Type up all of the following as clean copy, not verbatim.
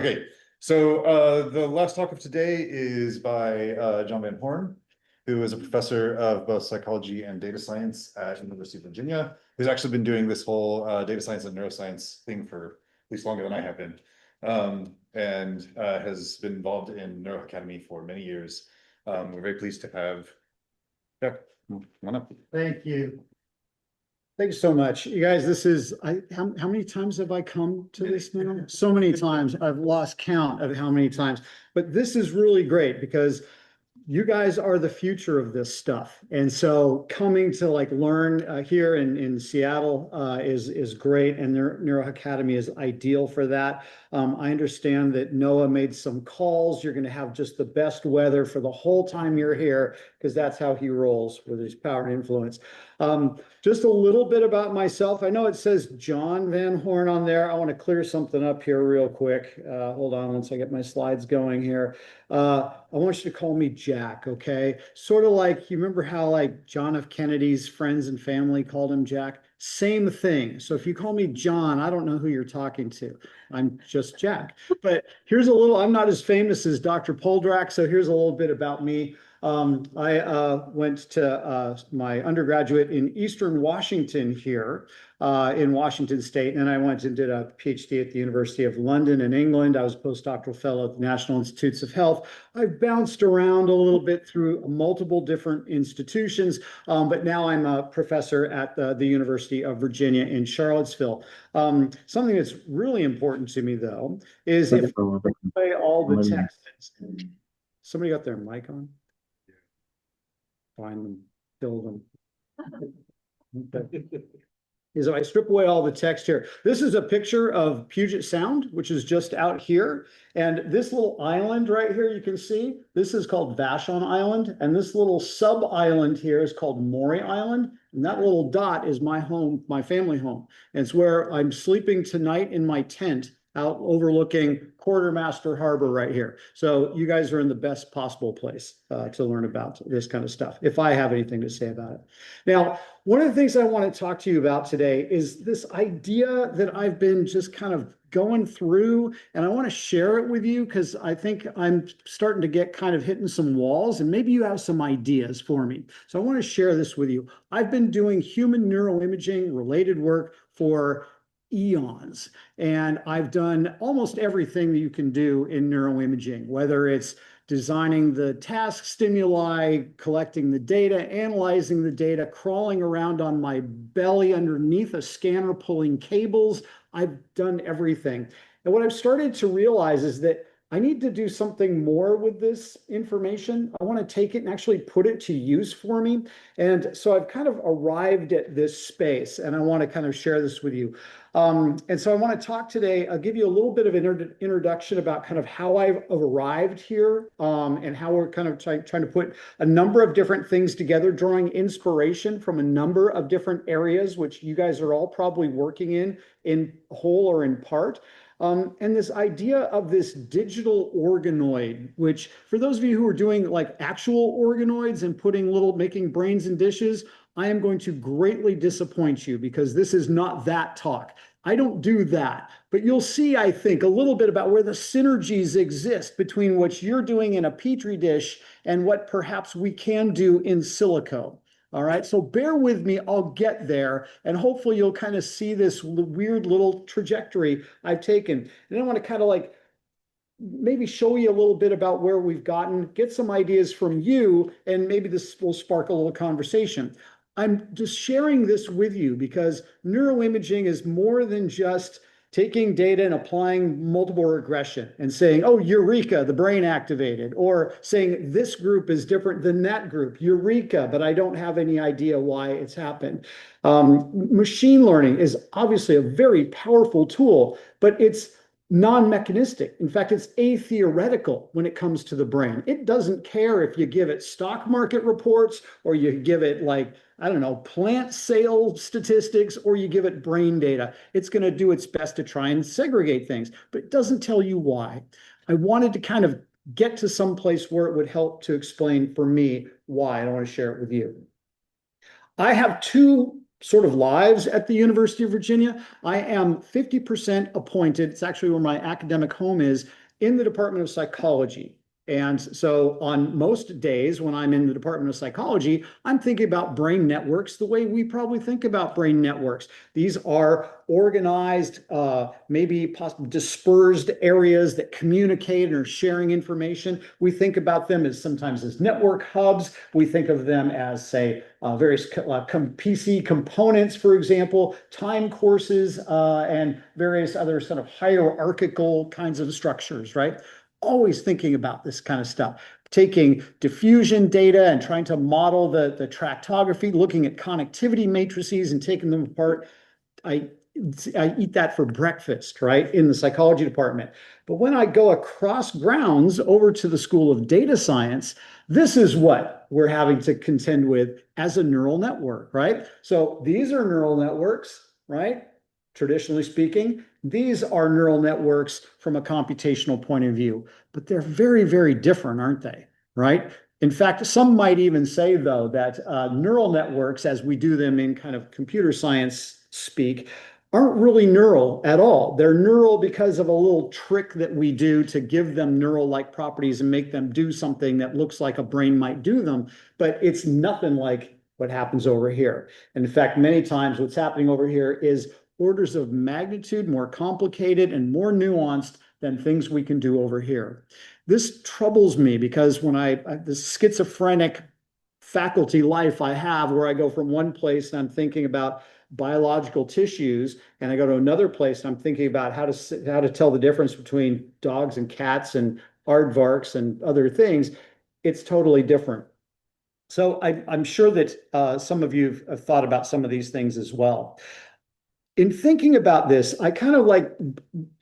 Okay, so the last talk of today is by John Van Horn, who is a professor of both psychology and data science at the University of Virginia, who's actually been doing this whole data science and neuroscience thing for at least longer than I have been, and has been involved in NeuroHackademy for many years. We're very pleased to have, yeah, come on up. Thank you. Thanks so much. You guys, this is, how many times have I come to this now? So many times. I've lost count of how many times. But this is really great because you guys are the future of this stuff. And so coming to learn here in Seattle is great. And NeuroHackademy is ideal for that. I understand that Noah made some calls. You're going to have just the best weather for the whole time you're here because that's how he rolls with his power and influence. Just a little bit about myself. I know it says John Van Horn on there. I want to clear something up here real quick. Hold on once I get my slides going here. I want you to call me Jack, okay? Sort of like, you remember how John F. Kennedy's friends and family called him Jack? Same thing. So if you call me John, I don't know who you're talking to. I'm just Jack. But here's a little, I'm not as famous as Dr. Poldrack, so here's a little bit about me. I went to my undergraduate in Eastern Washington here in Washington State, and I went and did a PhD at the University of London in England. I was a postdoctoral fellow at the National Institutes of Health. I've bounced around a little bit through multiple different institutions, but now I'm a professor at the University of Virginia in Charlottesville. Something that's really important to me, though, is if I play all the texts. Somebody got their mic on? Find them, build them. Okay. Is I strip away all the text here. This is a picture of Puget Sound, which is just out here. And this little island right here, you can see, this is called Vashon Island. And this little sub-island here is called Maury Island. And that little dot is my home, my family home. And it's where I'm sleeping tonight in my tent out overlooking Quartermaster Harbor right here. So you guys are in the best possible place to learn about this kind of stuff, if I have anything to say about it. Now, one of the things I want to talk to you about today is this idea that I've been just kind of going through, and I want to share it with you because I think I'm starting to get kind of hitting some walls, and maybe you have some ideas for me. So I want to share this with you. I've been doing human neuroimaging related work for eons. And I've done almost everything that you can do in neuroimaging, whether it's designing the task stimuli, collecting the data, analyzing the data, crawling around on my belly underneath a scanner, pulling cables. I've done everything. And what I've started to realize is that I need to do something more with this information. I want to take it and actually put it to use for me. And so I've kind of arrived at this space, and I want to kind of share this with you. And so I want to talk today, I'll give you a little bit of an introduction about kind of how I've arrived here and how we're kind of trying to put a number of different things together, drawing inspiration from a number of different areas, which you guys are all probably working in whole or in part. And this idea of this digital organoid, which for those of you who are doing like actual organoids and making brains in dishes, I am going to greatly disappoint you because this is not that talk. I don't do that, but you'll see, I think, a little bit about where the synergies exist between what you're doing in a Petri dish and what perhaps we can do in silico. All right, so bear with me, I'll get there, and hopefully you'll kind of see this weird little trajectory I've taken. And then I want to kind of maybe show you a little bit about where we've gotten, get some ideas from you, and maybe this will spark a little conversation. I'm just sharing this with you because neuroimaging is more than just taking data and applying multiple regression and saying, oh, eureka, the brain activated, or saying this group is different than that group, eureka, but I don't have any idea why it's happened. Machine learning is obviously a very powerful tool, but it's non-mechanistic. In fact, it's atheoretical when it comes to the brain. It doesn't care if you give it stock market reports or you give it I don't know, plant sale statistics, or you give it brain data. It's going to do its best to try and segregate things, but it doesn't tell you why. I wanted to kind of get to some place where it would help to explain for me why. I want to share it with you. I have two sort of lives at the University of Virginia. I am 50% appointed. It's actually where my academic home is, in the Department of Psychology. And so on most days when I'm in the Department of Psychology, I'm thinking about brain networks the way we probably think about brain networks. These are organized, maybe possibly dispersed areas that communicate and are sharing information. We think about them as sometimes as network hubs. We think of them as, say, various PC components, for example, time courses, and various other sort of hierarchical kinds of structures, right? Always thinking about this kind of stuff, taking diffusion data and trying to model the tractography, looking at connectivity matrices and taking them apart. I eat that for breakfast, right, in the psychology department. But when I go across grounds over to the School of Data Science, this is what we're having to contend with as a neural network, right? So these are neural networks, right? Traditionally speaking, these are neural networks from a computational point of view, but they're very, very different, aren't they? Right? In fact, some might even say, though, that neural networks, as we do them in kind of computer science speak, aren't really neural at all. They're neural because of a little trick that we do to give them neural-like properties and make them do something that looks like a brain might do them, but it's nothing like what happens over here. And in fact, many times what's happening over here is orders of magnitude more complicated and more nuanced than things we can do over here. This troubles me because when this schizophrenic faculty life I have, where I go from one place and I'm thinking about biological tissues, and I go to another place and I'm thinking about how to tell the difference between dogs and cats and aardvarks and other things, it's totally different. So I'm sure that some of you have thought about some of these things as well. In thinking about this, I kind of like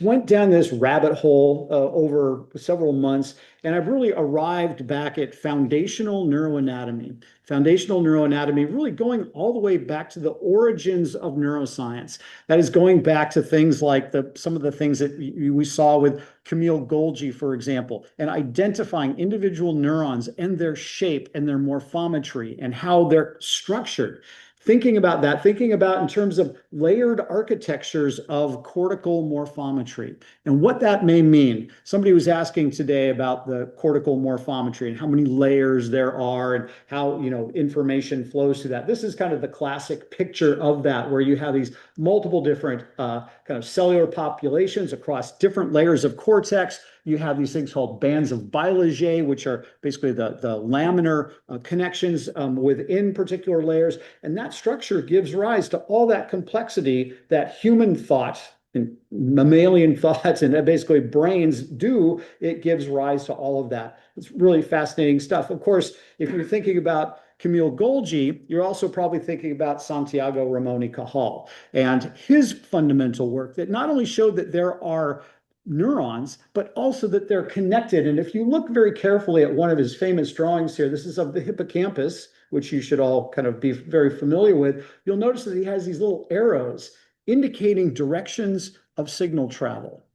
went down this rabbit hole over several months, and I've really arrived back at foundational neuroanatomy. Foundational neuroanatomy, really going all the way back to the origins of neuroscience. That is going back to things like some of the things that we saw with Camille Golgi, for example, and identifying individual neurons and their shape and their morphometry and how they're structured. Thinking about that, thinking about in terms of layered architectures of cortical morphometry and what that may mean. Somebody was asking today about the cortical morphometry and how many layers there are and how, information flows through that. This is kind of the classic picture of that, where you have these multiple different kind of cellular populations across different layers of cortex. You have these things called bands of Baillet, which are basically the laminar connections within particular layers. And that structure gives rise to all that complexity that human thought and mammalian thoughts and basically brains do. It gives rise to all of that. It's really fascinating stuff. Of course, if you're thinking about Camille Golgi, you're also probably thinking about Santiago Ramon y Cajal and his fundamental work that not only showed that there are neurons, but also that they're connected. And if you look very carefully at one of his famous drawings here, this is of the hippocampus, which you should all kind of be very familiar with. You'll notice that he has these little arrows indicating directions of signal travel.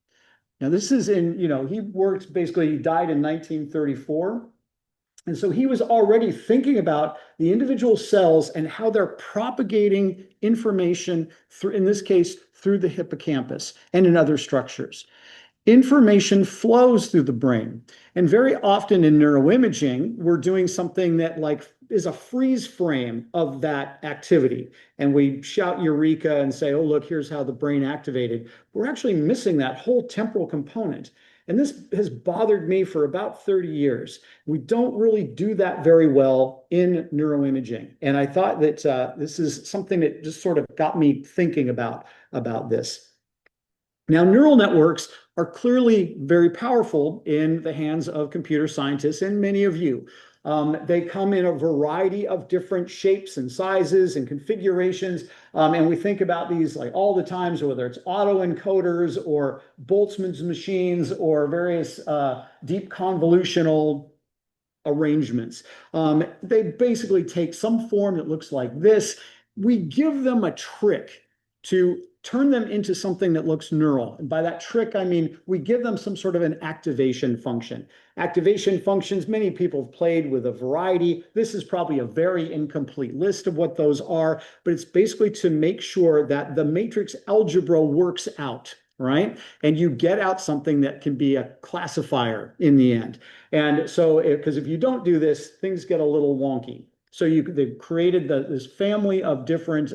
Now, this is he worked basically, he died in 1934. And so he was already thinking about the individual cells and how they're propagating information through, in this case, through the hippocampus and in other structures. Information flows through the brain. And very often in neuroimaging, we're doing something that is a freeze frame of that activity. And we shout eureka and say, oh, look, here's how the brain activated. We're actually missing that whole temporal component. And this has bothered me for about 30 years. We don't really do that very well in neuroimaging. And I thought that this is something that just sort of got me thinking about this. Now, neural networks are clearly very powerful in the hands of computer scientists and many of you. They come in a variety of different shapes and sizes and configurations. And we think about these like all the times, whether it's autoencoders or Boltzmann's machines or various deep convolutional arrangements. They basically take some form that looks like this. We give them a trick to turn them into something that looks neural. And by that trick, I mean, we give them some sort of an activation function. Activation functions, many people have played with a variety. This is probably a very incomplete list of what those are, but it's basically to make sure that the matrix algebra works out, right? And you get out something that can be a classifier in the end. And so, because if you don't do this, things get a little wonky. So they've created this family of different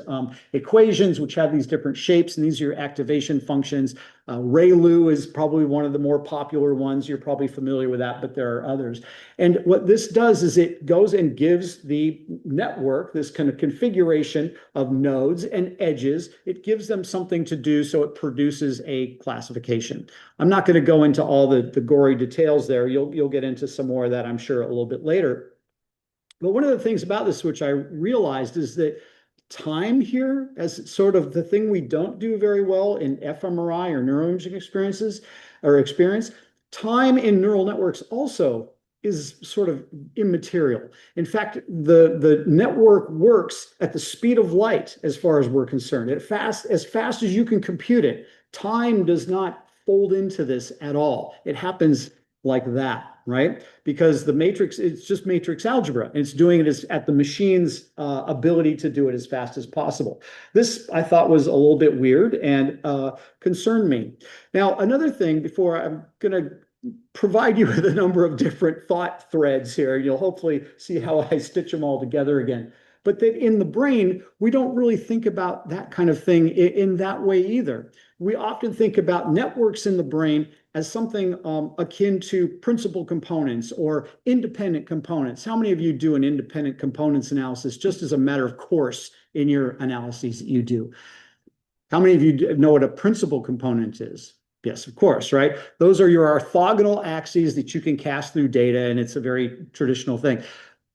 equations which have these different shapes, and these are your activation functions. ReLU is probably one of the more popular ones. You're probably familiar with that, but there are others. And what this does is it goes and gives the network this kind of configuration of nodes and edges. It gives them something to do, so it produces a classification. I'm not going to go into all the gory details there. You'll get into some more of that, I'm sure, a little bit later. But one of the things about this, which I realized, is that time here, as sort of the thing we don't do very well in fMRI or neuroimaging experience, time in neural networks also is sort of immaterial. In fact, the network works at the speed of light as far as we're concerned. As fast as you can compute it, time does not fold into this at all. It happens like that, right? Because the matrix, it's just matrix algebra, and it's doing it at the machine's ability to do it as fast as possible. This, I thought, was a little bit weird and concerned me. Now, another thing, before I'm going to provide you with a number of different thought threads here, you'll hopefully see how I stitch them all together again. But that in the brain, we don't really think about that kind of thing in that way either. We often think about networks in the brain as something akin to principal components or independent components. How many of you do an independent components analysis just as a matter of course in your analyses that you do? How many of you know what a principal component is? Yes, of course, right? Those are your orthogonal axes that you can cast through data, and it's a very traditional thing.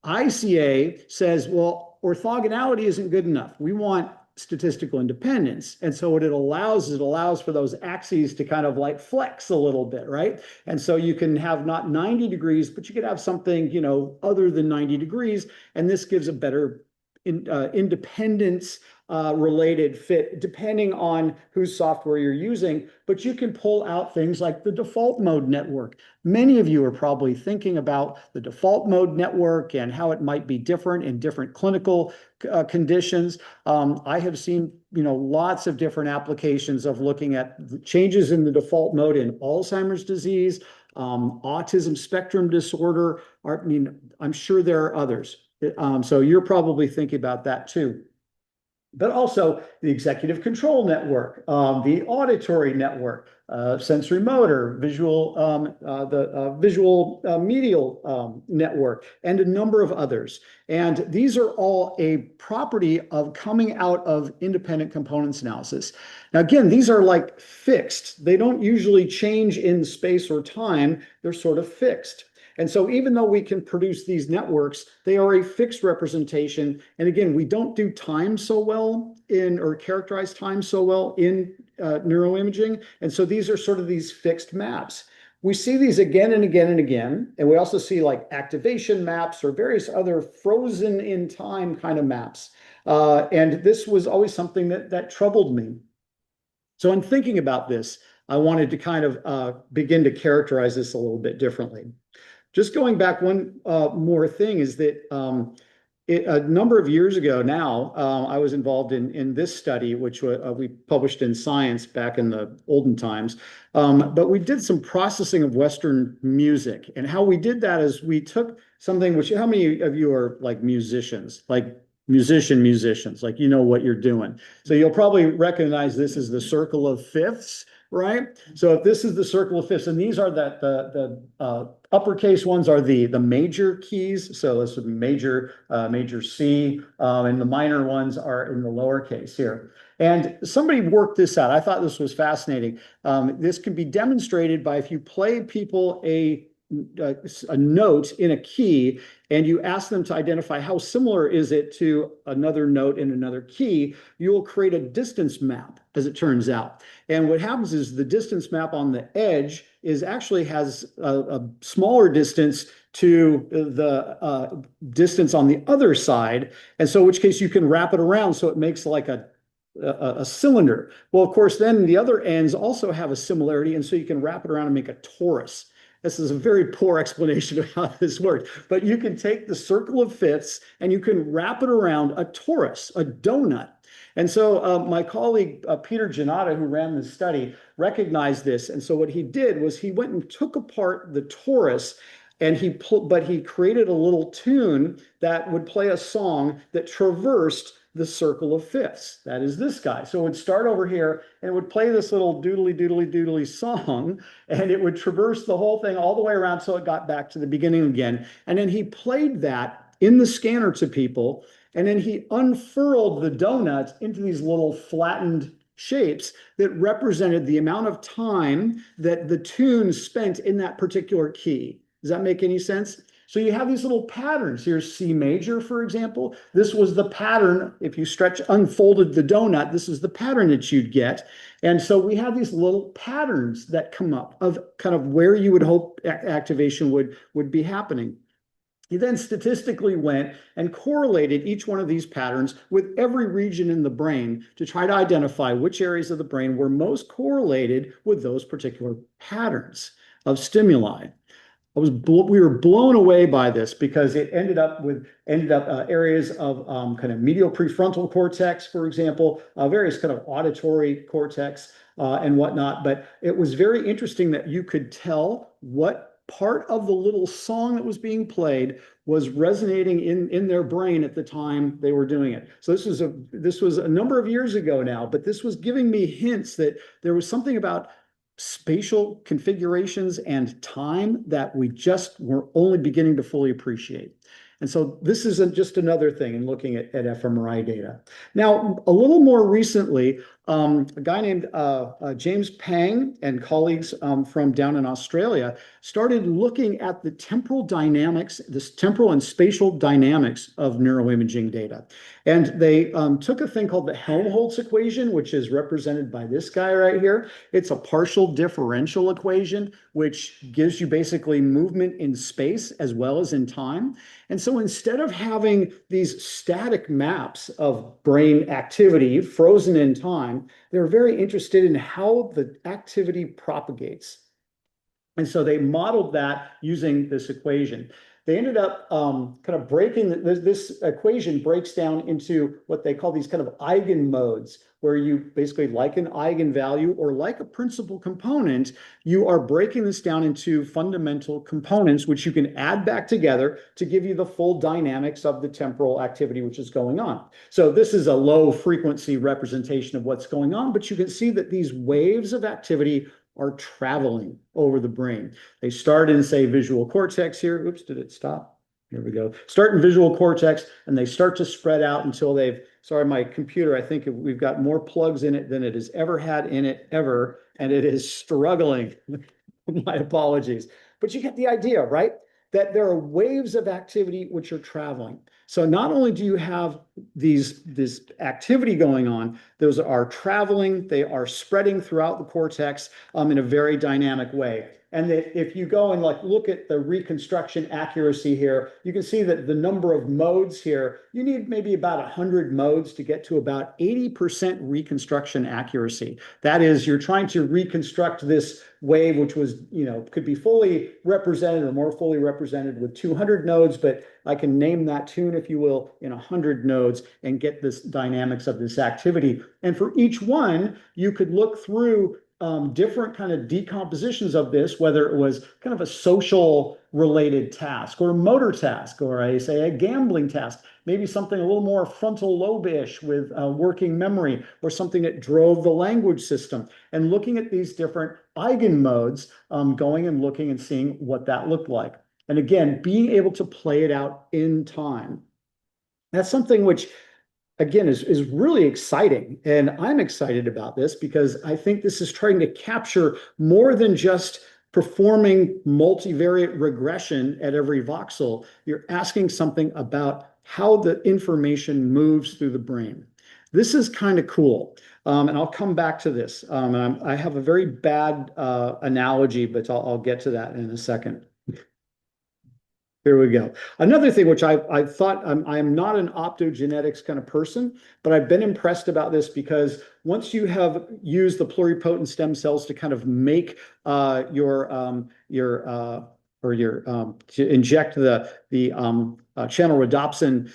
ICA says, well, orthogonality isn't good enough. We want statistical independence. And so what it allows is it allows for those axes to kind of like flex a little bit, right? And so you can have not 90 degrees, but you could have something, you know, other than 90 degrees. And this gives a better independence related fit depending on whose software you're using, but you can pull out things like the default mode network. Many of you are probably thinking about the default mode network and how it might be different in different clinical conditions. I have seen, you know, lots of different applications of looking at changes in the default mode in Alzheimer's disease, autism spectrum disorder. I mean, I'm sure there are others. So you're probably thinking about that too. But also the executive control network, the auditory network, sensory motor, visual, the visual medial network, and a number of others. And these are all a property of coming out of independent components analysis. Now, again, these are like fixed. They don't usually change in space or time. They're sort of fixed. And so even though we can produce these networks, they are a fixed representation. And again, we don't do time so well in, or characterize time so well in neuroimaging. And so these are sort of these fixed maps. We see these again and again and again. And we also see like activation maps or various other frozen in time kind of maps. And this was always something that troubled me. So in thinking about this, I wanted to kind of begin to characterize this a little bit differently. Just going back one more thing is that a number of years ago now, I was involved in this study, which we published in Science back in the olden times. But we did some processing of Western music. And how we did that is we took something which, how many of you are like musicians, like musicians, like you know what you're doing. So you'll probably recognize this as the circle of fifths, right? So if this is the circle of fifths, and these are the uppercase ones are the major keys. So this would be major C, and the minor ones are in the lowercase here. And somebody worked this out. I thought this was fascinating. This can be demonstrated by if you play people a note in a key and you ask them to identify how similar is it to another note in another key, you will create a distance map, as it turns out. And what happens is the distance map on the edge actually has a smaller distance to the distance on the other side. And so in which case you can wrap it around so it makes like a a cylinder. Well, of course, then the other ends also have a similarity, and so you can wrap it around and make a torus. This is a very poor explanation of how this works, but you can take the circle of fifths and you can wrap it around a torus, a donut. And so my colleague, Peter Giannata, who ran this study, recognized this. And so what he did was he went and took apart the torus and he created a little tune that would play a song that traversed the circle of fifths. That is this guy. So it would start over here and it would play this little doodly doodly doodly song, and it would traverse the whole thing all the way around so it got back to the beginning again. And then he played that in the scanner to people, and then he unfurled the donuts into these little flattened shapes that represented the amount of time that the tune spent in that particular key. Does that make any sense? So you have these little patterns. Here's C major, for example. This was the pattern. If you unfolded the donut, this is the pattern that you'd get. And so we have these little patterns that come up of kind of where you would hope activation would be happening. He then statistically went and correlated each one of these patterns with every region in the brain to try to identify which areas of the brain were most correlated with those particular patterns of stimuli. We were blown away by this because it ended up areas of kind of medial prefrontal cortex, for example, various kind of auditory cortex and whatnot. But it was very interesting that you could tell what part of the little song that was being played was resonating in their brain at the time they were doing it. So this was a number of years ago now, but this was giving me hints that there was something about spatial configurations and time that we just were only beginning to fully appreciate. And so this isn't just another thing in looking at fMRI data. Now, a little more recently, a guy named James Pang and colleagues from down in Australia started looking at the temporal dynamics, this temporal and spatial dynamics of neuroimaging data. And they took a thing called the Helmholtz equation, which is represented by this guy right here. It's a partial differential equation, which gives you basically movement in space as well as in time. And so instead of having these static maps of brain activity frozen in time, they're very interested in how the activity propagates. And so they modeled that using this equation. They ended up kind of breaking this equation breaks down into what they call these kind of eigenmodes, where you basically, like an eigenvalue or like a principal component, you are breaking this down into fundamental components, which you can add back together to give you the full dynamics of the temporal activity which is going on. So this is a low frequency representation of what's going on, but you can see that these waves of activity are traveling over the brain. They start in, say, visual cortex here. Oops, did it stop? Here we go. Start in visual cortex, and they start to spread out until sorry, my computer, I think we've got more plugs in it than it has ever had in it ever, and it is struggling. My apologies. But you get the idea, right? That there are waves of activity which are traveling. So not only do you have this activity going on, those are traveling, they are spreading throughout the cortex in a very dynamic way. And that if you go and look at the reconstruction accuracy here, you can see that the number of modes here, you need maybe about 100 modes to get to about 80% reconstruction accuracy. That is, you're trying to reconstruct this wave, which was, could be fully represented or more fully represented with 200 nodes, but I can name that tune, if you will, in 100 nodes and get this dynamics of this activity. And for each one, you could look through different kind of decompositions of this, whether it was kind of a social related task or a motor task, or a gambling task, maybe something a little more frontal lobe-ish with working memory, or something that drove the language system, and looking at these different eigenmodes, going and looking and seeing what that looked like. And again, being able to play it out in time. That's something which, again, is really exciting. And I'm excited about this because I think this is trying to capture more than just performing multivariate regression at every voxel. You're asking something about how the information moves through the brain. This is kind of cool. And I'll come back to this. I have a very bad analogy, but I'll get to that in a second. Here we go. Another thing which I thought I'm not an optogenetics kind of person, but I've been impressed about this because once you have used the pluripotent stem cells to kind of make to inject the channel rhodopsin,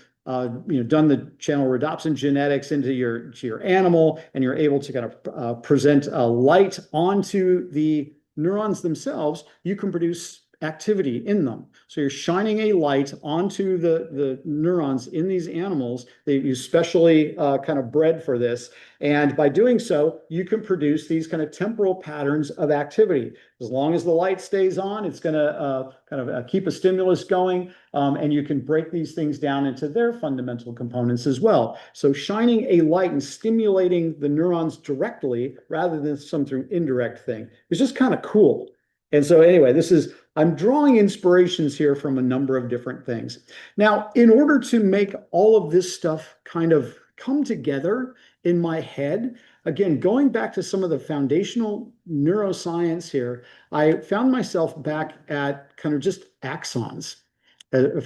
done the channel rhodopsin genetics into your animal, and you're able to kind of present a light onto the neurons themselves, you can produce activity in them. So you're shining a light onto the neurons in these animals that you specially kind of bred for this. And by doing so, you can produce these kind of temporal patterns of activity. As long as the light stays on, it's going to kind of keep a stimulus going, and you can break these things down into their fundamental components as well. So shining a light and stimulating the neurons directly rather than some through indirect thing is just kind of cool. And so anyway, I'm drawing inspirations here from a number of different things. Now, in order to make all of this stuff kind of come together in my head, again, going back to some of the foundational neuroscience here, I found myself back at kind of just axons.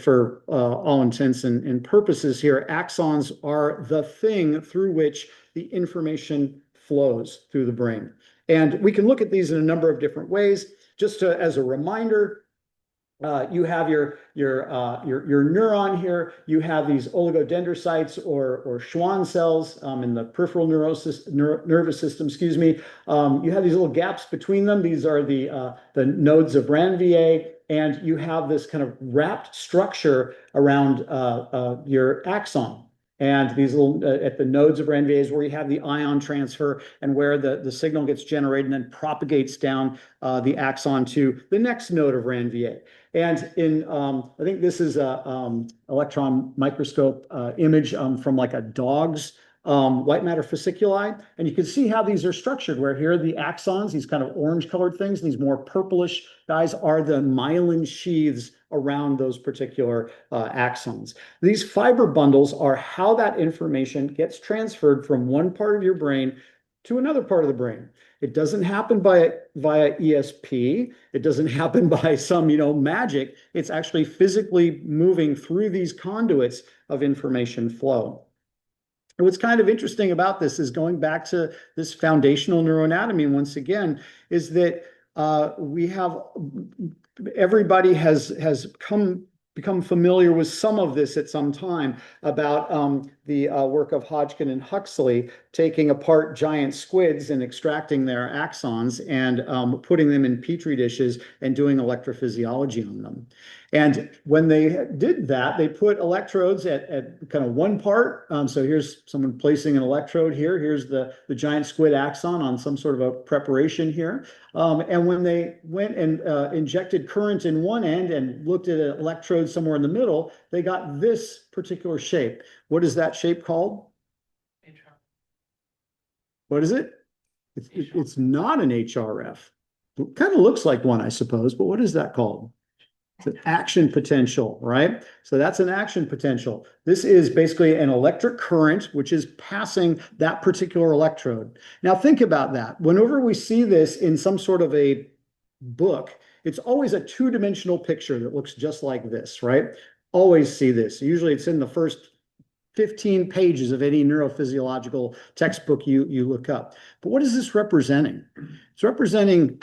For all intents and purposes here, axons are the thing through which the information flows through the brain. And we can look at these in a number of different ways. Just as a reminder, you have your neuron here. You have these oligodendrocytes or Schwann cells in the peripheral nervous system. Excuse me. You have these little gaps between them. These are the nodes of Ranvier, and you have this kind of wrapped structure around your axon. And these little at the nodes of Ranvier is where you have the ion transfer and where the signal gets generated and then propagates down the axon to the next node of Ranvier. And I think this is a electron microscope image from like a dog's white matter fasciculi. And you can see how these are structured, where here are the axons, these kind of orange colored things, and these more purplish guys are the myelin sheaths around those particular axons. These fiber bundles are how that information gets transferred from one part of your brain to another part of the brain. It doesn't happen via ESP. It doesn't happen by some, magic. It's actually physically moving through these conduits of information flow. And what's kind of interesting about this is going back to this foundational neuroanatomy once again, is that everybody has become familiar with some of this at some time about the work of Hodgkin and Huxley, taking apart giant squids and extracting their axons and putting them in petri dishes and doing electrophysiology on them. And when they did that, they put electrodes at kind of one part. So here's someone placing an electrode here. Here's the giant squid axon on some sort of a preparation here. And when they went and injected current in one end and looked at an electrode somewhere in the middle, they got this particular shape. What is that shape called? What is it? It's not an HRF. It kind of looks like one, I suppose, but what is that called? It's an action potential, right? So that's an action potential. This is basically an electric current, which is passing that particular electrode. Now think about that. Whenever we see this in some sort of a book, it's always a two-dimensional picture that looks just like this, right? Always see this. Usually it's in the first 15 pages of any neurophysiological textbook you look up. But what is this representing? It's representing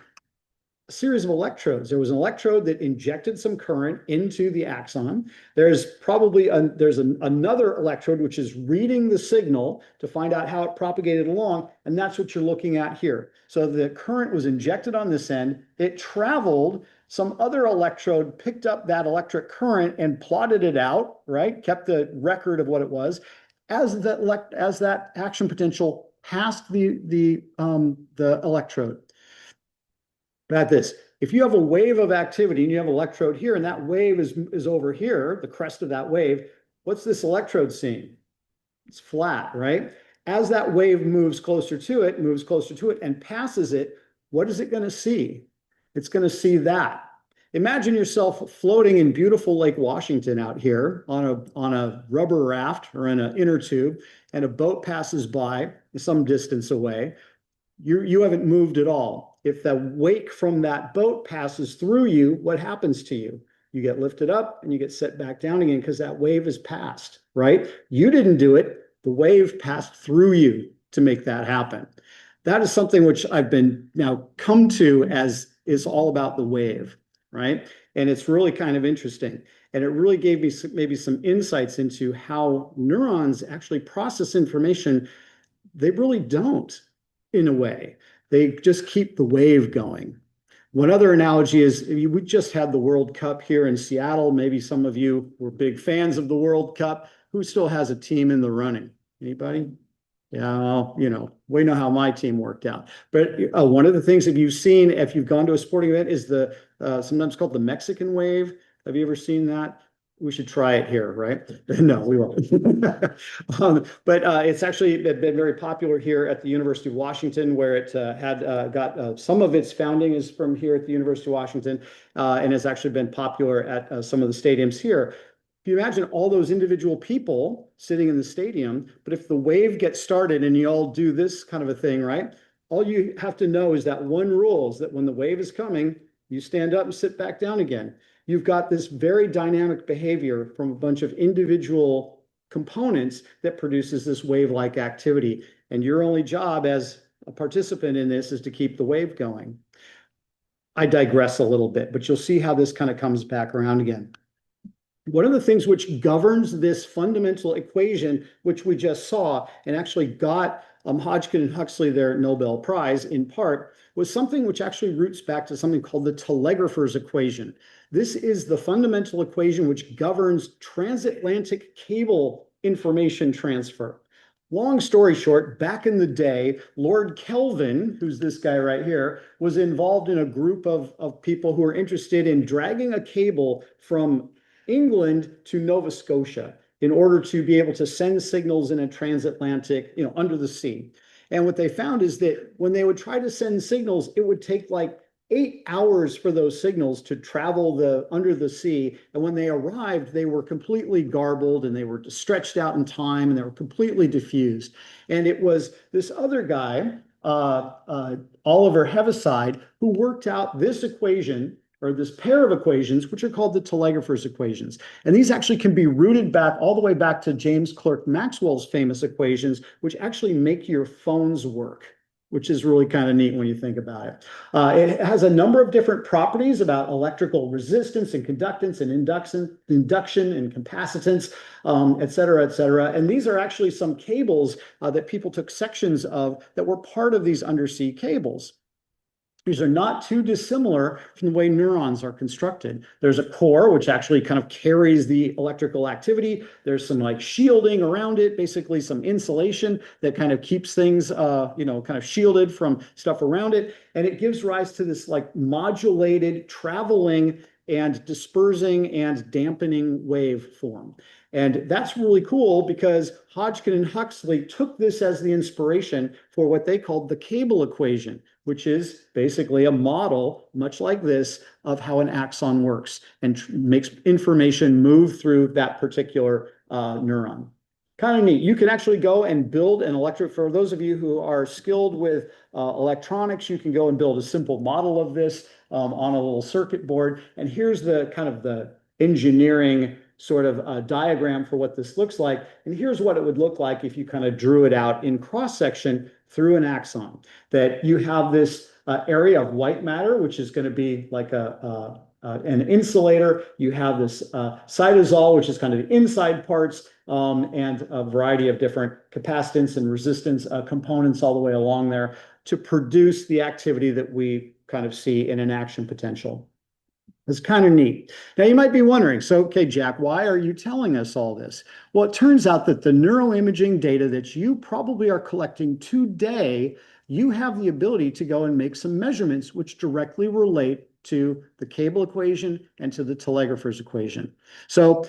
a series of electrodes. There was an electrode that injected some current into the axon. There's probably another electrode which is reading the signal to find out how it propagated along, and that's what you're looking at here. So the current was injected on this end, it traveled, some other electrode picked up that electric current and plotted it out, right? Kept the record of what it was. As that action potential passed the electrode. About this, if you have a wave of activity and you have an electrode here and that wave is over here, the crest of that wave, what's this electrode seeing? It's flat, right? As that wave moves closer to it and passes it, what is it going to see? It's going to see that. Imagine yourself floating in beautiful Lake Washington out here on a rubber raft or in an inner tube, and a boat passes by some distance away. You haven't moved at all. If the wake from that boat passes through you, what happens to you? You get lifted up and you get set back down again because that wave is passed, right? You didn't do it. The wave passed through you to make that happen. That is something which I've been now come to as is all about the wave, right? And it's really kind of interesting. And it really gave me maybe some insights into how neurons actually process information. They really don't, in a way. They just keep the wave going. One other analogy is we just had the World Cup here in Seattle. Maybe some of you were big fans of the World Cup. Who still has a team in the running? Anybody? Yeah, well, we know how my team worked out. But one of the things that you've seen, if you've gone to a sporting event, is the sometimes called the Mexican wave. Have you ever seen that? We should try it here, right? No, we won't. But it's actually been very popular here at the University of Washington, where it had got some of its founding is from here at the University of Washington, and has actually been popular at some of the stadiums here. If you imagine all those individual people sitting in the stadium, but if the wave gets started and you all do this kind of a thing, right? All you have to know is that one rule is that when the wave is coming, you stand up and sit back down again. You've got this very dynamic behavior from a bunch of individual components that produces this wave-like activity. And your only job as a participant in this is to keep the wave going. I digress a little bit, but you'll see how this kind of comes back around again. One of the things which governs this fundamental equation, which we just saw and actually got Hodgkin and Huxley their Nobel Prize in part, was something which actually roots back to something called the telegrapher's equation. This is the fundamental equation which governs transatlantic cable information transfer. Long story short, back in the day, Lord Kelvin, who's this guy right here, was involved in a group of people who were interested in dragging a cable from England to Nova Scotia in order to be able to send signals in a transatlantic, under the sea. And what they found is that when they would try to send signals, it would take like 8 hours for those signals to travel under the sea. And when they arrived, they were completely garbled and they were stretched out in time and they were completely diffused. And it was this other guy, Oliver Heaviside, who worked out this equation, or this pair of equations, which are called the telegrapher's equations. And these actually can be rooted back all the way back to James Clerk Maxwell's famous equations, which actually make your phones work, which is really kind of neat when you think about it. It has a number of different properties about electrical resistance and conductance and induction and capacitance, et cetera, et cetera. And these are actually some cables that people took sections of that were part of these undersea cables. These are not too dissimilar from the way neurons are constructed. There's a core, which actually kind of carries the electrical activity. There's some like shielding around it, basically some insulation that kind of keeps things, kind of shielded from stuff around it. And it gives rise to this like modulated traveling and dispersing and dampening wave form. And that's really cool because Hodgkin and Huxley took this as the inspiration for what they called the cable equation, which is basically a model, much like this, of how an axon works and makes information move through that particular neuron. Kind of neat. You can actually go and build an for those of you who are skilled with electronics, you can go and build a simple model of this on a little circuit board. And here's the kind of the engineering sort of diagram for what this looks like. And here's what it would look like if you kind of drew it out in cross section through an axon. That you have this area of white matter, which is going to be like an insulator. You have this cytosol, which is kind of the inside parts, and a variety of different capacitance and resistance components all the way along there to produce the activity that we kind of see in an action potential. It's kind of neat. Now you might be wondering, so, okay, Jack, why are you telling us all this? Well, it turns out that the neuroimaging data that you probably are collecting today, you have the ability to go and make some measurements which directly relate to the cable equation and to the telegrapher's equation. So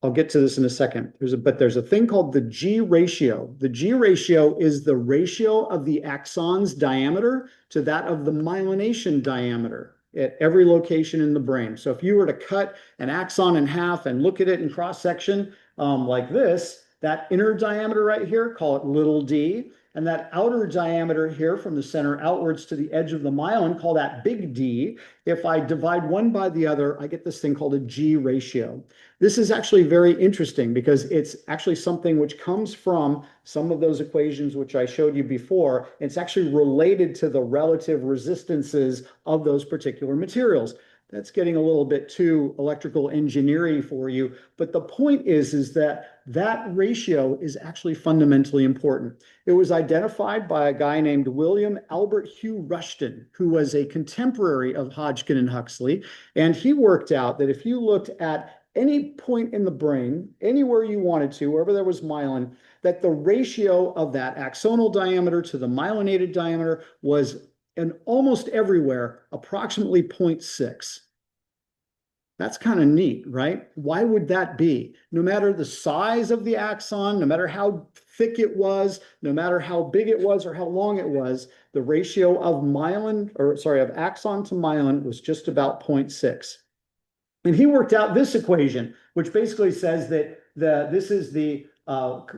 I'll get to this in a second. But there's a thing called the G ratio. The G ratio is the ratio of the axon's diameter to that of the myelination diameter at every location in the brain. So if you were to cut an axon in half and look at it in cross section like this, that inner diameter right here, call it little d, And that outer diameter here from the center outwards to the edge of the myelin, call that big D. If I divide one by the other, I get this thing called a G ratio. This is actually very interesting because it's actually something which comes from some of those equations which I showed you before. It's actually related to the relative resistances of those particular materials. That's getting a little bit too electrical engineering for you, but the point is that that ratio is actually fundamentally important. It was identified by a guy named William Albert Hugh Rushton, who was a contemporary of Hodgkin and Huxley, and he worked out that if you looked at any point in the brain, anywhere you wanted to, wherever there was myelin, that the ratio of that axonal diameter to the myelinated diameter was, and almost everywhere, approximately 0.6. That's kind of neat, right? Why would that be? No matter the size of the axon, no matter how thick it was, no matter how big it was or how long it was, the ratio of of axon to myelin was just about 0.6. And he worked out this equation, which basically says that this is the length,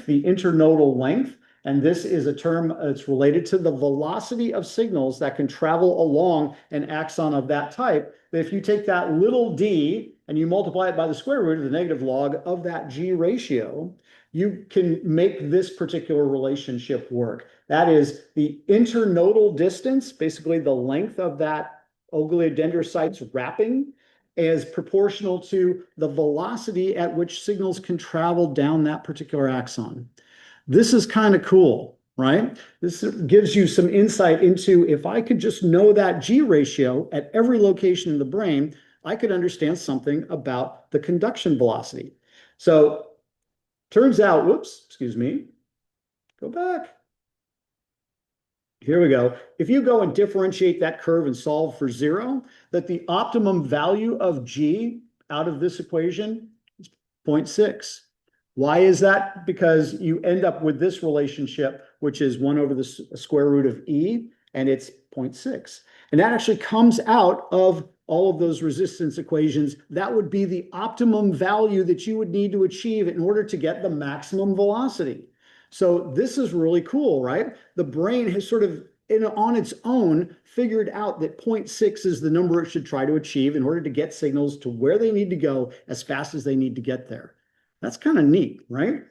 the internodal length, and this is a term that's related to the velocity of signals that can travel along an axon of that type. That if you take that little d and you multiply it by the square root of the negative log of that G ratio, you can make this particular relationship work. That is the internodal distance, basically the length of that oligodendrocyte's wrapping, is proportional to the velocity at which signals can travel down that particular axon. This is kind of cool, right? This gives you some insight into, if I could just know that G ratio at every location in the brain, I could understand something about the conduction velocity. So turns out, whoops, excuse me, go back. Here we go. If you go and differentiate that curve and solve for 0, that the optimum value of G out of this equation is 0.6. Why is that? Because you end up with this relationship, which is 1 over the square root of E, and it's 0.6. And that actually comes out of all of those resistance equations. That would be the optimum value that you would need to achieve in order to get the maximum velocity. So this is really cool, right? The brain has sort of, on its own, figured out that 0.6 is the number it should try to achieve in order to get signals to where they need to go as fast as they need to get there. That's kind of neat, right?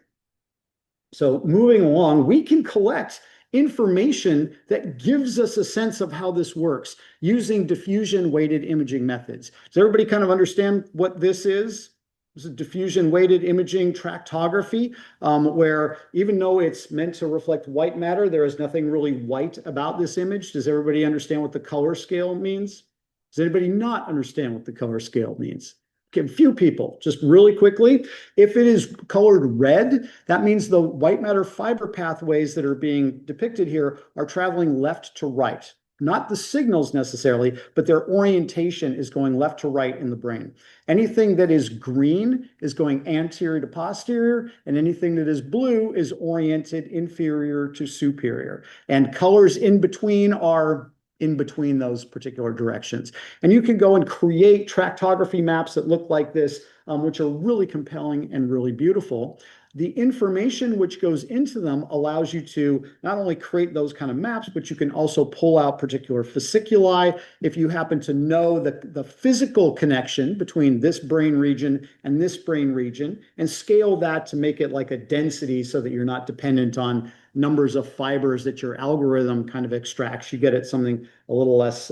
So moving along, we can collect information that gives us a sense of how this works using diffusion weighted imaging methods. Does everybody kind of understand what this is? This is diffusion weighted imaging tractography, where even though it's meant to reflect white matter, there is nothing really white about this image. Does everybody understand what the color scale means? Does anybody not understand what the color scale means? Okay, a few people, just really quickly. If it is colored red, that means the white matter fiber pathways that are being depicted here are traveling left to right. Not the signals necessarily, but their orientation is going left to right in the brain. Anything that is green is going anterior to posterior, and anything that is blue is oriented inferior to superior. And colors in between are in between those particular directions. And you can go and create tractography maps that look like this, which are really compelling and really beautiful. The information which goes into them allows you to not only create those kind of maps, but you can also pull out particular fasciculi. If you happen to know the physical connection between this brain region and this brain region, and scale that to make it like a density so that you're not dependent on numbers of fibers that your algorithm kind of extracts, you get it something a little less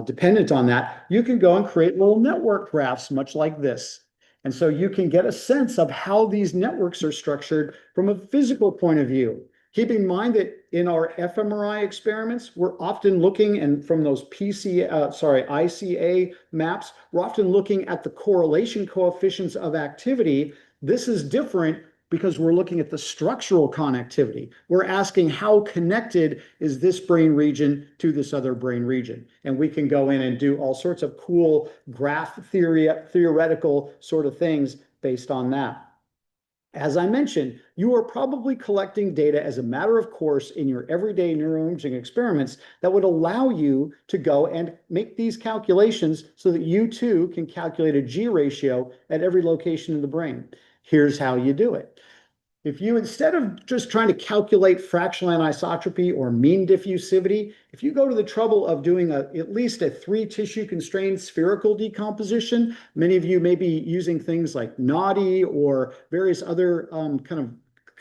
dependent on that. You can go and create little network graphs much like this. And so you can get a sense of how these networks are structured from a physical point of view. Keep in mind that in our fMRI experiments, we're often looking, and from those ICA maps, we're often looking at the correlation coefficients of activity. This is different because we're looking at the structural connectivity. We're asking how connected is this brain region to this other brain region. And we can go in and do all sorts of cool graph theoretical sort of things based on that. As I mentioned, you are probably collecting data as a matter of course in your everyday neuroimaging experiments that would allow you to go and make these calculations so that you too can calculate a G ratio at every location in the brain. Here's how you do it. if you, instead of just trying to calculate fractional anisotropy or mean diffusivity, if you go to the trouble of doing at least a 3-tissue constrained spherical decomposition, many of you may be using things like NADI or various other kind of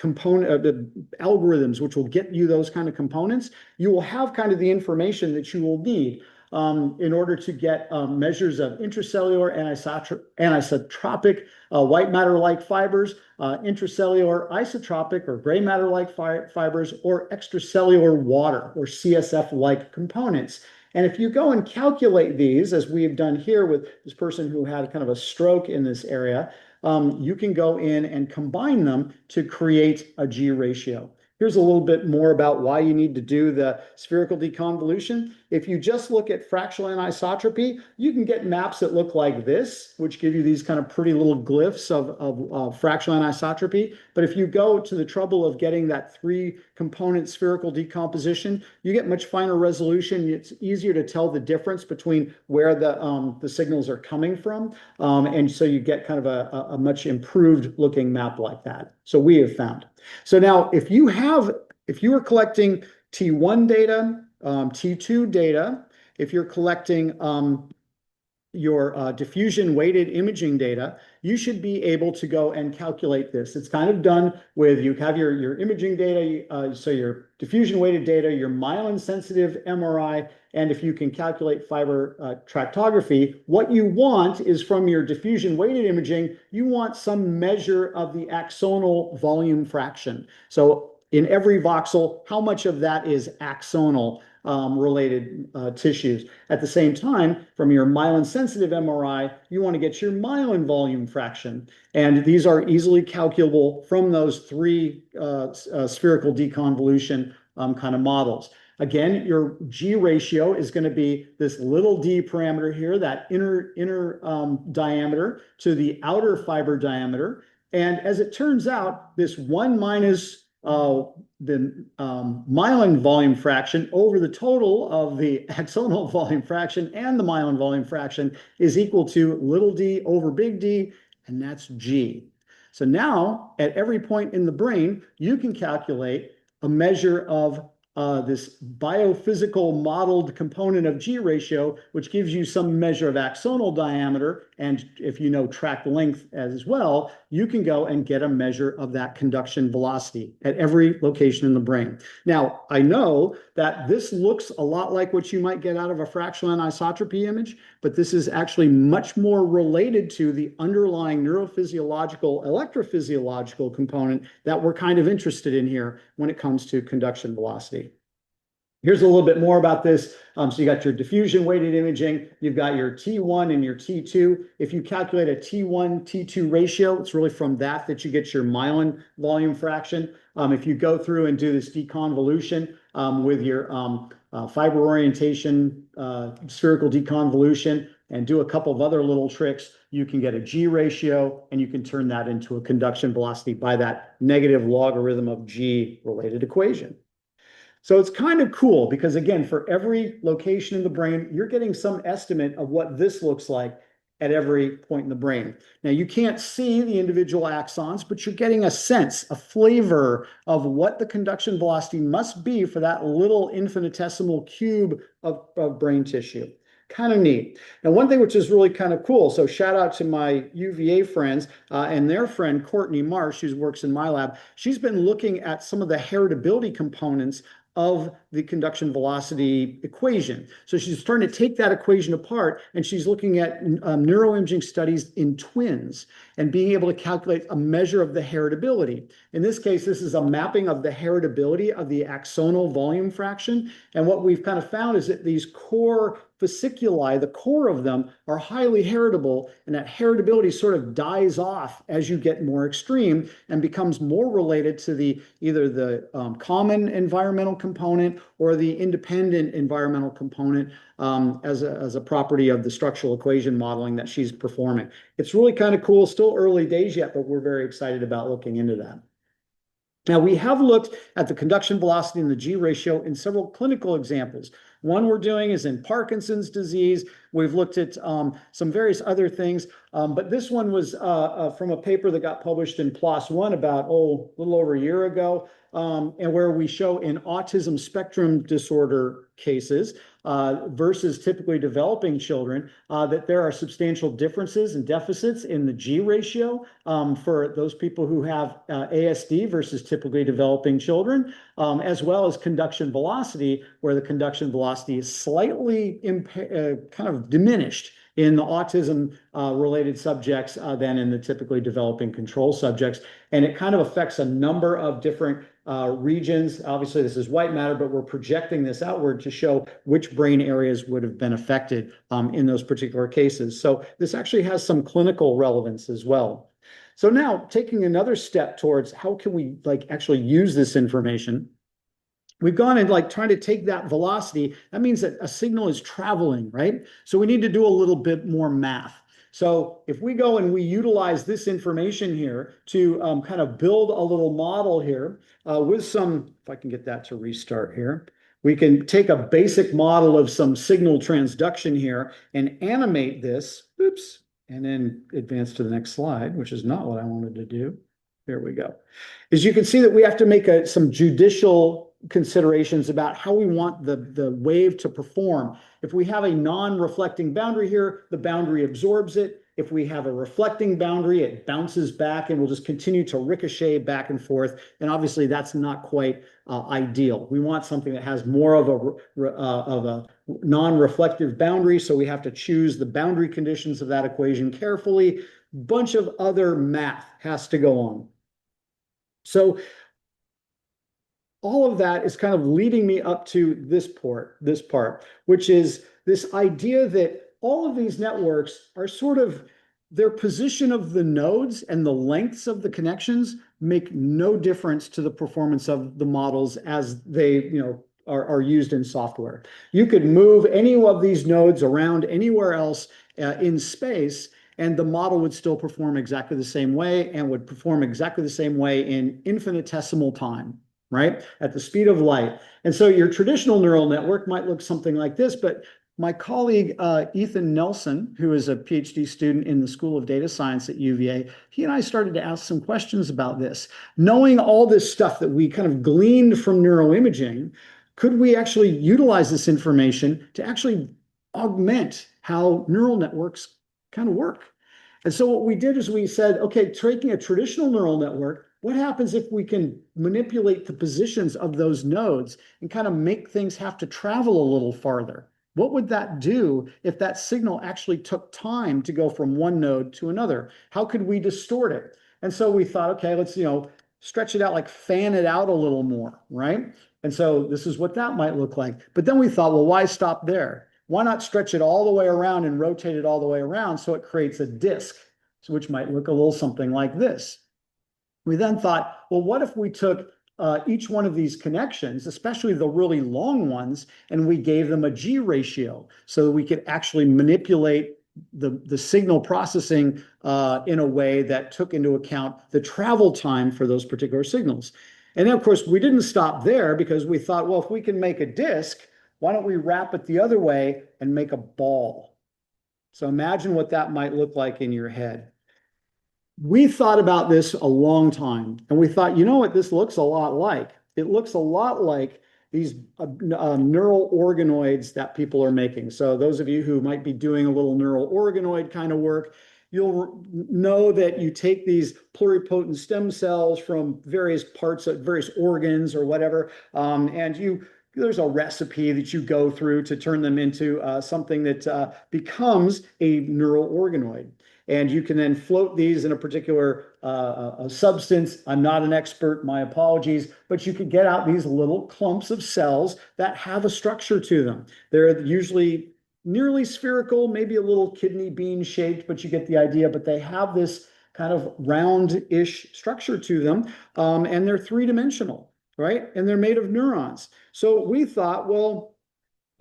algorithms which will get you those kind of components, you will have kind of the information that you will need in order to get measures of intracellular anisotropic white matter-like fibers, intracellular isotropic or gray matter-like fibers, or extracellular water or CSF-like components. And if you go and calculate these, as we have done here with this person who had kind of a stroke in this area, you can go in and combine them to create a G ratio. Here's a little bit more about why you need to do the spherical deconvolution. If you just look at fractional anisotropy, you can get maps that look like this, which give you these kind of pretty little glyphs of fractional anisotropy. But if you go to the trouble of getting that 3-component spherical decomposition, you get much finer resolution. It's easier to tell the difference between where the signals are coming from. And so you get kind of a much improved looking map like that. So we have found. So now if you are collecting T1 data, T2 data, if you're collecting your diffusion weighted imaging data, you should be able to go and calculate this. It's kind of done with, you have your imaging data, so your diffusion weighted data, your myelin sensitive MRI, and if you can calculate fiber tractography, what you want is from your diffusion weighted imaging, you want some measure of the axonal volume fraction. So in every voxel, how much of that is axonal related tissues. At the same time, from your myelin sensitive MRI, you want to get your myelin volume fraction. And these are easily calculable from those 3 spherical deconvolution kind of models. Again, your G ratio is going to be this little d parameter here, that inner diameter to the outer fiber diameter. And as it turns out, this 1 minus the myelin volume fraction over the total of the axonal volume fraction and the myelin volume fraction is equal to little d over big D, and that's G. So now, at every point in the brain, you can calculate a measure of this biophysical modeled component of G ratio, which gives you some measure of axonal diameter. And if you know track length as well, you can go and get a measure of that conduction velocity at every location in the brain. Now, I know that this looks a lot like what you might get out of a fractional anisotropy image, but this is actually much more related to the underlying neurophysiological, electrophysiological component that we're kind of interested in here when it comes to conduction velocity. Here's a little bit more about this. So you got your diffusion weighted imaging, you've got your T1 and your T2. If you calculate a T1, T2 ratio, it's really from that you get your myelin volume fraction. If you go through and do this deconvolution with your fiber orientation, spherical deconvolution, and do a couple of other little tricks, you can get a G ratio, and you can turn that into a conduction velocity by that negative logarithm of G related equation. So it's kind of cool because, again, for every location in the brain, you're getting some estimate of what this looks like at every point in the brain. Now, you can't see the individual axons, but you're getting a sense, a flavor of what the conduction velocity must be for that little infinitesimal cube of brain tissue. Kind of neat. Now, one thing which is really kind of cool, so shout out to my UVA friends and their friend Courtney Marsh, who works in my lab. She's been looking at some of the heritability components of the conduction velocity equation. So she's starting to take that equation apart, and she's looking at neuroimaging studies in twins and being able to calculate a measure of the heritability. In this case, this is a mapping of the heritability of the axonal volume fraction. And what we've kind of found is that these core fasciculi, the core of them, are highly heritable, and that heritability sort of dies off as you get more extreme and becomes more related to either the common environmental component or the independent environmental component as a property of the structural equation modeling that she's performing. It's really kind of cool, still early days yet, but we're very excited about looking into that. Now, we have looked at the conduction velocity and the G ratio in several clinical examples. One we're doing is in Parkinson's disease. We've looked at some various other things, but this one was from a paper that got published in PLOS One about, a little over a year ago, and where we show in autism spectrum disorder cases versus typically developing children that there are substantial differences and deficits in the G ratio for those people who have ASD versus typically developing children, as well as conduction velocity, where the conduction velocity is slightly kind of diminished in the autism related subjects than in the typically developing control subjects. And it kind of affects a number of different regions. Obviously, this is white matter, but we're projecting this outward to show which brain areas would have been affected in those particular cases. So this actually has some clinical relevance as well. So now taking another step towards how can we actually use this information, we've gone and trying to take that velocity. That means that a signal is traveling, right? So we need to do a little bit more math. So if we go and we utilize this information here to kind of build a little model here with some, if I can get that to restart here, we can take a basic model of some signal transduction here and animate this, oops, and then advance to the next slide, which is not what I wanted to do. There we go. As you can see that we have to make some judicial considerations about how we want the wave to perform. If we have a non-reflecting boundary here, the boundary absorbs it. If we have a reflecting boundary, it bounces back and will just continue to ricochet back and forth. And obviously that's not quite ideal. We want something that has more of a non-reflective boundary. So we have to choose the boundary conditions of that equation carefully. Bunch of other math has to go on. So all of that is kind of leading me up to this part, which is this idea that all of these networks are sort of, their position of the nodes and the lengths of the connections make no difference to the performance of the models as they, are used in software. You could move any of these nodes around anywhere else in space, and the model would still perform exactly the same way and would perform exactly the same way in infinitesimal time, right? At the speed of light. And so your traditional neural network might look something like this, but my colleague, Ethan Nelson, who is a PhD student in the School of Data Science at UVA, he and I started to ask some questions about this. Knowing all this stuff that we kind of gleaned from neuroimaging, could we actually utilize this information to actually augment how neural networks kind of work? And so what we did is we said, okay, taking a traditional neural network, what happens if we can manipulate the positions of those nodes and kind of make things have to travel a little farther? What would that do if that signal actually took time to go from one node to another? How could we distort it? And so we thought, okay, let's, stretch it out, like fan it out a little more, right? And so this is what that might look like. But then we thought, well, why stop there? Why not stretch it all the way around and rotate it all the way around so it creates a disk, which might look a little something like this? We then thought, well, what if we took each one of these connections, especially the really long ones, and we gave them a G ratio so that we could actually manipulate the signal processing in a way that took into account the travel time for those particular signals. And then, of course, we didn't stop there because we thought, well, if we can make a disk, why don't we wrap it the other way and make a ball? So imagine what that might look like in your head. We thought about this a long time, and we thought, you know what this looks a lot like? It looks a lot like these neural organoids that people are making. So those of you who might be doing a little neural organoid kind of work, you'll know that you take these pluripotent stem cells from various parts of various organs or whatever, and there's a recipe that you go through to turn them into something that becomes a neural organoid. And you can then float these in a particular substance. I'm not an expert, my apologies, but you can get out these little clumps of cells that have a structure to them. They're usually nearly spherical, maybe a little kidney bean shaped, but you get the idea. But they have this kind of round-ish structure to them, and they're three-dimensional, right? And they're made of neurons. So we thought, well,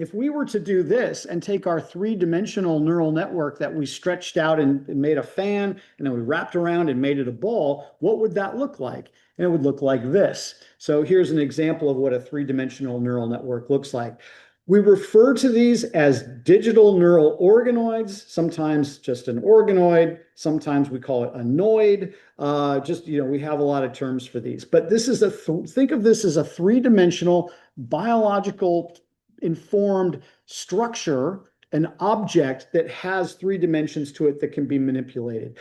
if we were to do this and take our three-dimensional neural network that we stretched out and made a fan, and then we wrapped around and made it a ball, what would that look like? And it would look like this. So here's an example of what a three-dimensional neural network looks like. We refer to these as digital neural organoids, sometimes just an organoid, sometimes we call it a noid. We have a lot of terms for these. But this is think of this as a three-dimensional biological informed structure, an object that has three dimensions to it that can be manipulated.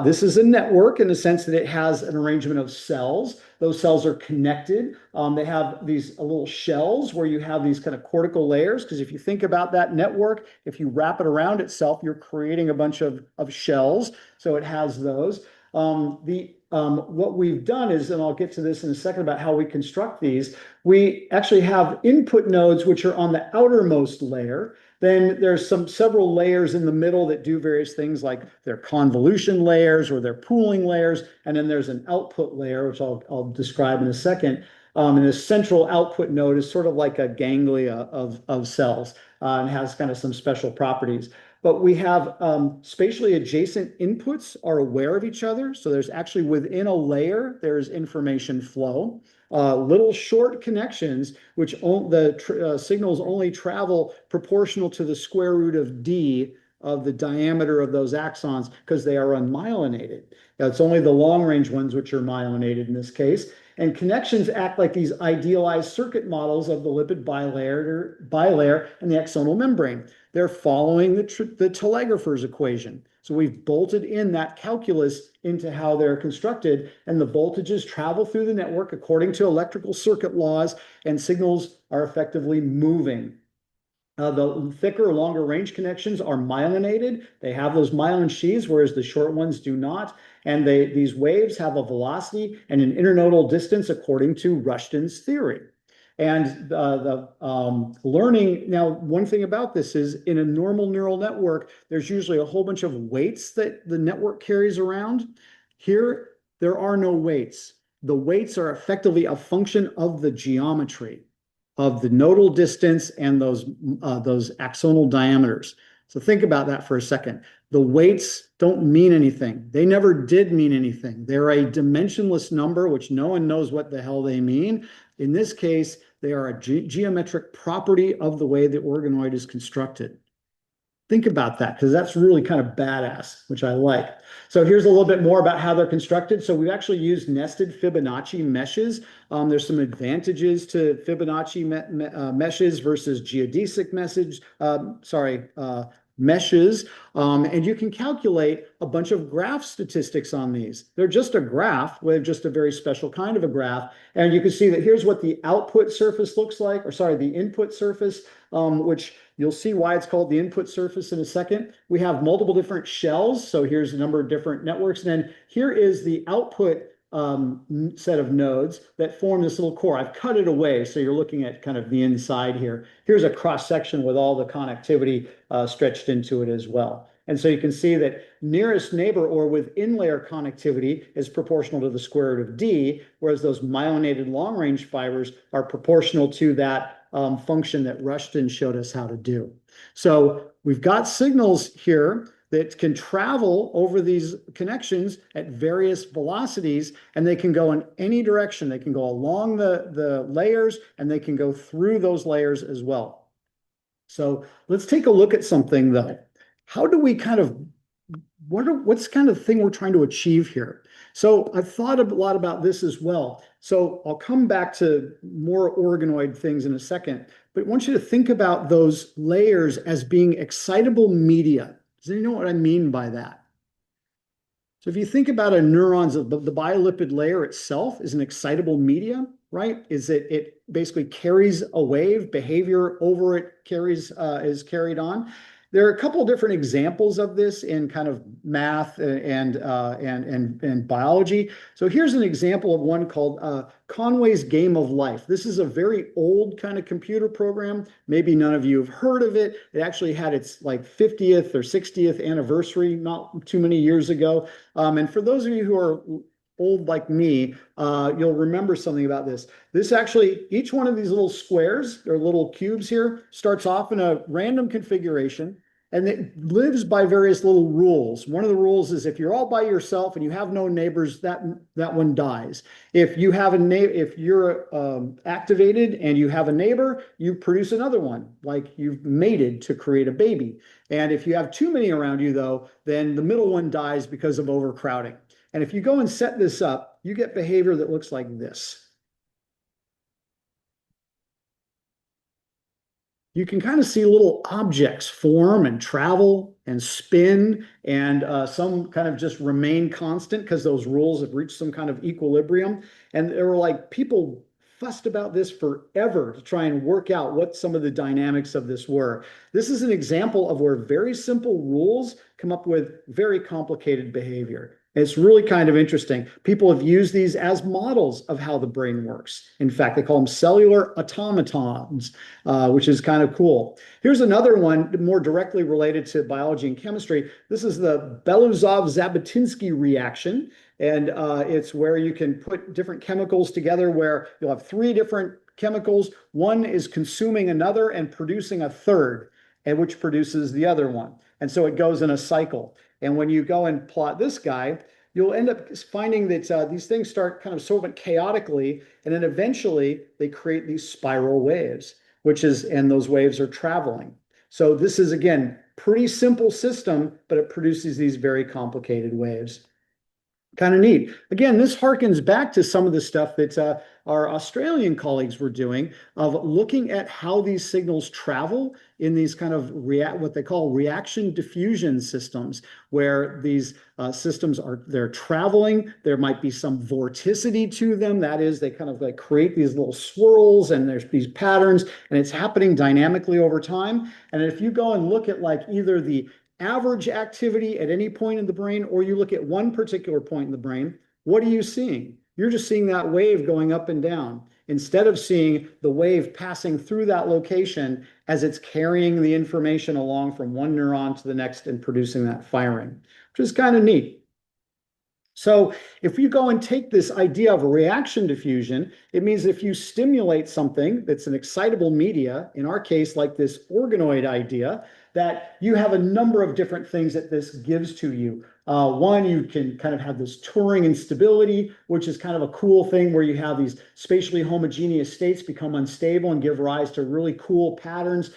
This is a network in the sense that it has an arrangement of cells. Those cells are connected. They have these little shells where you have these kind of cortical layers, because if you think about that network, if you wrap it around itself, you're creating a bunch of shells. So it has those. What we've done is, and I'll get to this in a second about how we construct these, we actually have input nodes which are on the outermost layer. Then there's several layers in the middle that do various things, like they're convolution layers or they're pooling layers. And then there's an output layer, which I'll describe in a second. And this central output node is sort of like a ganglia of cells and has kind of some special properties. But we have spatially adjacent inputs are aware of each other. So there's actually within a layer, there's information flow. Little short connections, which the signals only travel proportional to the square root of d of the diameter of those axons because they are unmyelinated. Now, it's only the long-range ones which are myelinated in this case. And connections act like these idealized circuit models of the lipid bilayer and the axonal membrane. They're following the telegrapher's equation. So we've bolted in that calculus into how they're constructed, and the voltages travel through the network according to electrical circuit laws, and signals are effectively moving. The thicker, longer range connections are myelinated. They have those myelin sheaths, whereas the short ones do not. And these waves have a velocity and an internodal distance according to Rushton's theory. And learning, now, one thing about this is in a normal neural network, there's usually a whole bunch of weights that the network carries around. Here, there are no weights. The weights are effectively a function of the geometry of the nodal distance and those axonal diameters. So think about that for a second. The weights don't mean anything. They never did mean anything. They're a dimensionless number, which no one knows what the hell they mean. In this case, they are a geometric property of the way the organoid is constructed. Think about that, because that's really kind of badass, which I like. So here's a little bit more about how they're constructed. So we've actually used nested Fibonacci meshes. There's some advantages to Fibonacci meshes versus geodesic meshes. And you can calculate a bunch of graph statistics on these. They're just a graph with just a very special kind of a graph. And you can see that here's what the output surface looks like, the input surface, which you'll see why it's called the input surface in a second. We have multiple different shells. So here's a number of different networks. And then here is the output set of nodes that form this little core. I've cut it away, so you're looking at kind of the inside here. Here's a cross section with all the connectivity stretched into it as well. And so you can see that nearest neighbor or within layer connectivity is proportional to the square root of d, whereas those myelinated long-range fibers are proportional to that function that Rushton showed us how to do. So we've got signals here that can travel over these connections at various velocities, and they can go in any direction. They can go along the layers, and they can go through those layers as well. So let's take a look at something, though. How do we what's kind of thing we're trying to achieve here? So I've thought a lot about this as well. So I'll come back to more organoid things in a second, but I want you to think about those layers as being excitable media. Does anyone know what I mean by that? So if you think about a neuron's, the biolipid layer itself is an excitable media, right? It basically carries a wave, behavior over it is carried on. There are a couple of different examples of this in kind of math and biology. So here's an example of one called Conway's Game of Life. This is a very old kind of computer program. Maybe none of you have heard of it. It actually had its like 50th or 60th anniversary not too many years ago. And for those of you who are old like me, you'll remember something about this. This actually, each one of these little squares or little cubes here starts off in a random configuration. And it lives by various little rules. One of the rules is if you're all by yourself and you have no neighbors, that one dies. If you have if you're activated and you have a neighbor, you produce another one, like you've mated to create a baby. And if you have too many around you, though, then the middle one dies because of overcrowding. And if you go and set this up, you get behavior that looks like this. You can kind of see little objects form and travel and spin, and some kind of just remain constant because those rules have reached some kind of equilibrium. And there were like people fussed about this forever to try and work out what some of the dynamics of this were. This is an example of where very simple rules come up with very complicated behavior. It's really kind of interesting. People have used these as models of how the brain works. In fact, they call them cellular automatons, which is kind of cool. Here's another one more directly related to biology and chemistry. This is the Belousov-Zhabotinsky reaction. And it's where you can put different chemicals together where you'll have three different chemicals. One is consuming another and producing a third, and which produces the other one. And so it goes in a cycle. And when you go and plot this guy, you'll end up finding that these things start kind of somewhat chaotically, and then eventually they create these spiral waves, and those waves are traveling. So this is, again, pretty simple system, but it produces these very complicated waves. Kind of neat. Again, this harkens back to some of the stuff that our Australian colleagues were doing of looking at how these signals travel in these kind of what they call reaction diffusion systems, where these systems they're traveling. There might be some vorticity to them. That is, they kind of like create these little swirls and there's these patterns, and it's happening dynamically over time. And if you go and look at like either the average activity at any point in the brain, or you look at one particular point in the brain, what are you seeing? You're just seeing that wave going up and down, instead of seeing the wave passing through that location as it's carrying the information along from one neuron to the next and producing that firing, which is kind of neat. So if you go and take this idea of a reaction diffusion, it means if you stimulate something that's an excitable media, in our case, like this organoid idea, that you have a number of different things that this gives to you. One, you can kind of have this Turing instability, which is kind of a cool thing where you have these spatially homogeneous states become unstable and give rise to really cool patterns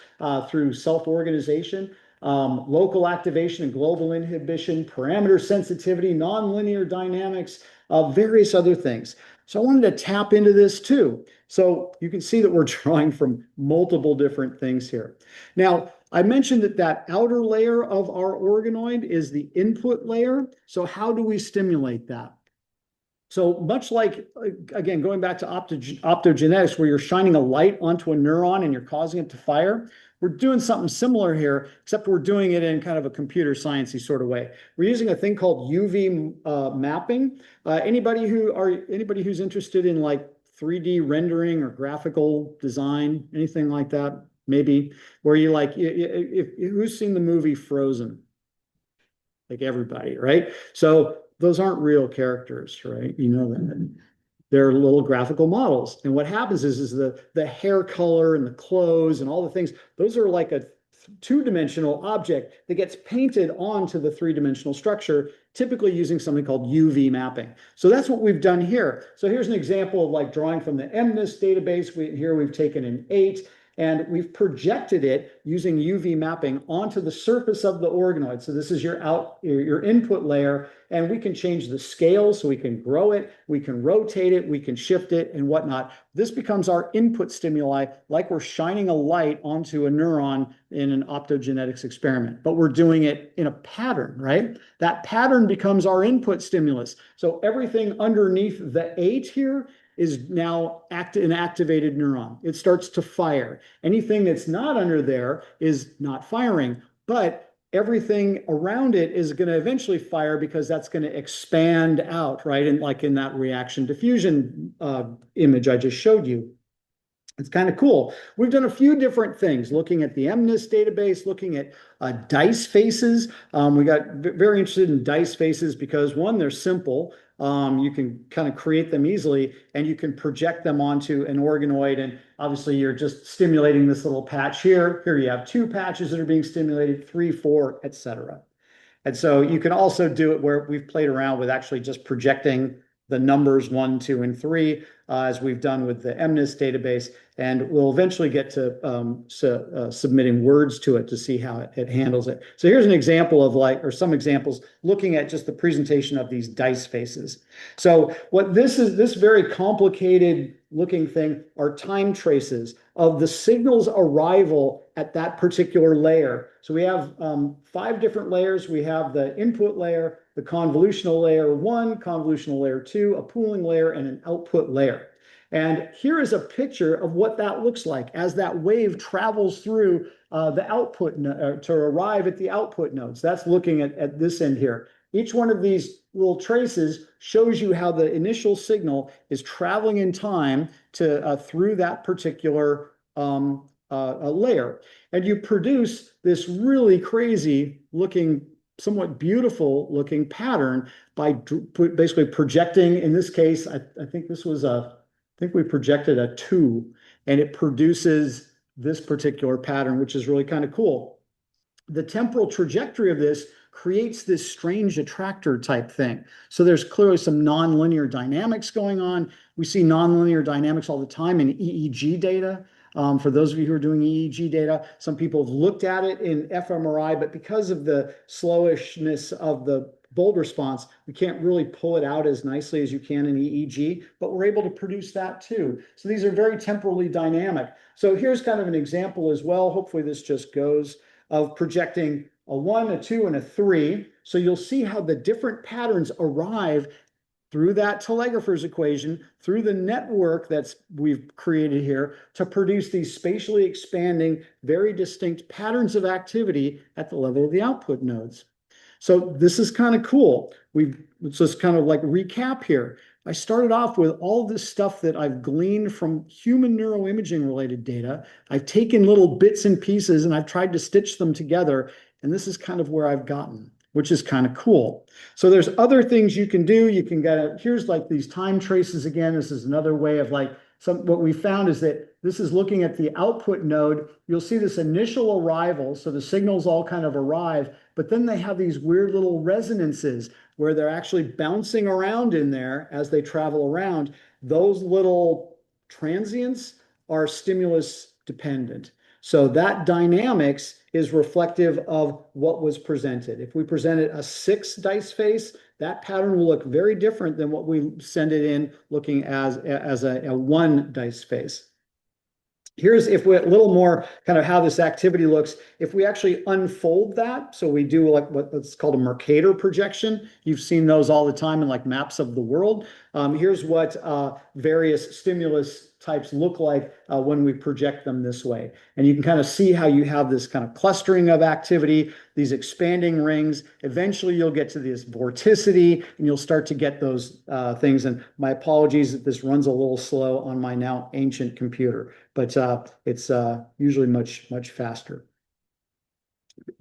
through self-organization. Local activation and global inhibition, parameter sensitivity, nonlinear dynamics, various other things. So I wanted to tap into this too. So you can see that we're drawing from multiple different things here. Now, I mentioned that outer layer of our organoid is the input layer. So how do we stimulate that? So much like, again, going back to optogenetics, where you're shining a light onto a neuron and you're causing it to fire, we're doing something similar here, except we're doing it in kind of a computer sciencey sort of way. We're using a thing called UV mapping. Anybody who's interested in like 3D rendering or graphical design, anything like that, maybe, where you like, who's seen the movie Frozen? Like everybody, right? So those aren't real characters, right? You know that. They're little graphical models. And what happens is the hair color and the clothes and all the things, those are like a two-dimensional object that gets painted onto the three-dimensional structure, typically using something called UV mapping. So that's what we've done here. So here's an example of like drawing from the MNIST database. Here we've taken an 8, and we've projected it using UV mapping onto the surface of the organoid. So this is your input layer, and we can change the scale, so we can grow it, we can rotate it, we can shift it and whatnot. This becomes our input stimuli, like we're shining a light onto a neuron in an optogenetics experiment, but we're doing it in a pattern, right? That pattern becomes our input stimulus. So everything underneath the 8 here is now an activated neuron. It starts to fire. Anything that's not under there is not firing, but everything around it is going to eventually fire because that's going to expand out, right? And like in that reaction diffusion image I just showed you. It's kind of cool. We've done a few different things, looking at the MNIST database, looking at dice faces. We got very interested in dice faces because, one, they're simple. You can kind of create them easily, and you can project them onto an organoid. And obviously, you're just stimulating this little patch here. Here you have 2 patches that are being stimulated, 3, 4, etc. And so you can also do it where we've played around with actually just projecting the numbers 1, 2, and 3, as we've done with the MNIST database. And we'll eventually get to submitting words to it to see how it handles it. So here's an example of or some examples looking at just the presentation of these dice faces. So what this is, this very complicated looking thing are time traces of the signal's arrival at that particular layer. So we have 5 different layers. We have the input layer, the convolutional layer 1, convolutional layer 2, a pooling layer, and an output layer. And here is a picture of what that looks like as that wave travels through the output to arrive at the output nodes. That's looking at this end here. Each one of these little traces shows you how the initial signal is traveling in time to through that particular layer. And you produce this really crazy looking, somewhat beautiful looking pattern by basically projecting, in this case, I think this was I think we projected a 2, and it produces this particular pattern, which is really kind of cool. The temporal trajectory of this creates this strange attractor type thing. So there's clearly some nonlinear dynamics going on. We see nonlinear dynamics all the time in EEG data. For those of you who are doing EEG data, some people have looked at it in fMRI, but because of the slowishness of the bulb response, we can't really pull it out as nicely as you can in EEG, but we're able to produce that too. So these are very temporally dynamic. So here's kind of an example as well. Hopefully this just goes, of projecting a 1, a 2, and a 3. So you'll see how the different patterns arrive through that telegrapher's equation, through the network we've created here to produce these spatially expanding, very distinct patterns of activity at the level of the output nodes. So this is kind of cool. Let's just kind of like recap here. I started off with all this stuff that I've gleaned from human neuroimaging related data. I've taken little bits and pieces and I've tried to stitch them together. And this is kind of where I've gotten, which is kind of cool. So there's other things you can do. You can here's like these time traces again. This is another way of what we found is that this is looking at the output node. You'll see this initial arrival. So the signals all kind of arrive, but then they have these weird little resonances where they're actually bouncing around in there as they travel around. Those little transients are stimulus dependent. So that dynamics is reflective of what was presented. If we presented a 6 dice face, that pattern will look very different than what we send it in looking as a 1 dice face. Here's if we a little more kind of how this activity looks. If we actually unfold that, so we do like what's called a Mercator projection. You've seen those all the time in like maps of the world. Here's what various stimulus types look like when we project them this way. And you can kind of see how you have this kind of clustering of activity, these expanding rings. Eventually you'll get to this vorticity and you'll start to get those things. And my apologies that this runs a little slow on my now ancient computer, but it's usually much faster.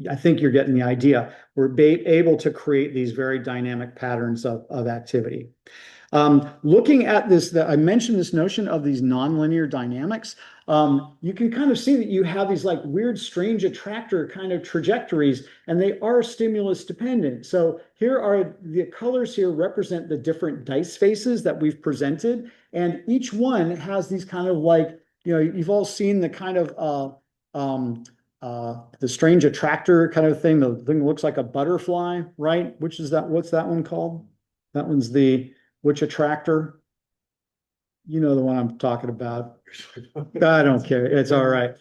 I think you're getting the idea. We're able to create these very dynamic patterns of activity. Looking at this, I mentioned this notion of these nonlinear dynamics. You can kind of see that you have these like weird, strange attractor kind of trajectories, and they are stimulus dependent. So here are the colors here represent the different dice faces that we've presented, and each one has these kind of like, you've all seen the kind of the strange attractor kind of thing. The thing that looks like a butterfly, right? Which is that? What's that one called? That one's which attractor? You know the one I'm talking about. I don't care. It's all right.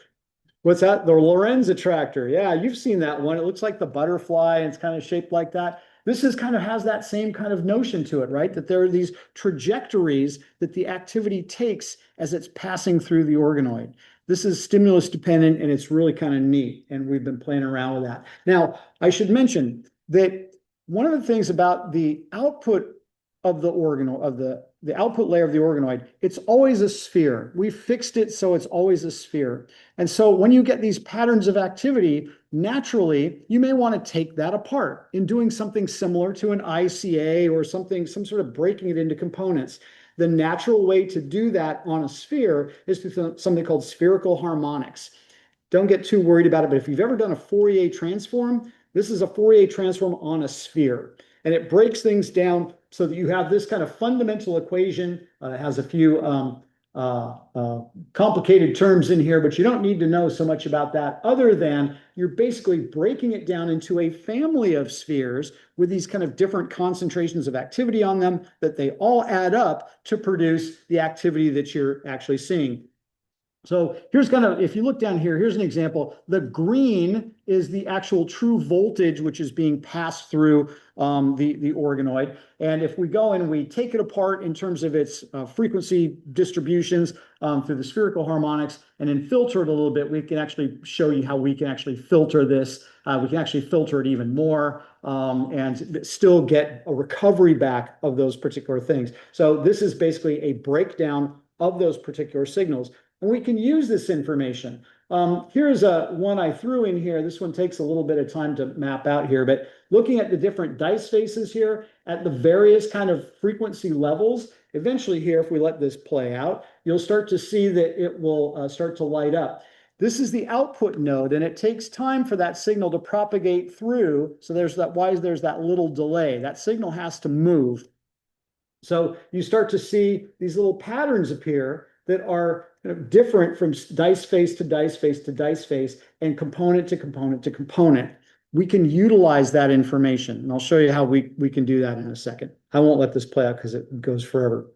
What's that? The Lorentz attractor. Yeah, you've seen that one. It looks like the butterfly and it's kind of shaped like that. This is kind of has that same kind of notion to it, right? That there are these trajectories that the activity takes as it's passing through the organoid. This is stimulus dependent and it's really kind of neat. And we've been playing around with that. Now, I should mention that one of the things about the output of the organoid, of the output layer of the organoid, it's always a sphere. We fixed it so it's always a sphere. And so when you get these patterns of activity, naturally, you may want to take that apart in doing something similar to an ICA or something, some sort of breaking it into components. The natural way to do that on a sphere is through something called spherical harmonics. Don't get too worried about it, but if you've ever done a Fourier transform, this is a Fourier transform on a sphere. And it breaks things down so that you have this kind of fundamental equation. It has a few complicated terms in here, but you don't need to know so much about that other than you're basically breaking it down into a family of spheres with these kind of different concentrations of activity on them that they all add up to produce the activity that you're actually seeing. So here's kind of, if you look down here, here's an example. The green is the actual true voltage, which is being passed through the organoid. And if we go and we take it apart in terms of its frequency distributions through the spherical harmonics and then filter it a little bit, we can actually show you how we can actually filter this. We can actually filter it even more and still get a recovery back of those particular things. So this is basically a breakdown of those particular signals. And we can use this information. Here's one I threw in here. This one takes a little bit of time to map out here, but looking at the different dice faces here at the various kind of frequency levels, eventually here, if we let this play out, you'll start to see that it will start to light up. This is the output node, and it takes time for that signal to propagate through. So there's that, why there's that little delay. That signal has to move. So you start to see these little patterns appear that are different from dice face to dice face to dice face and component to component to component. We can utilize that information, and I'll show you how we can do that in a second. I won't let this play out because it goes forever.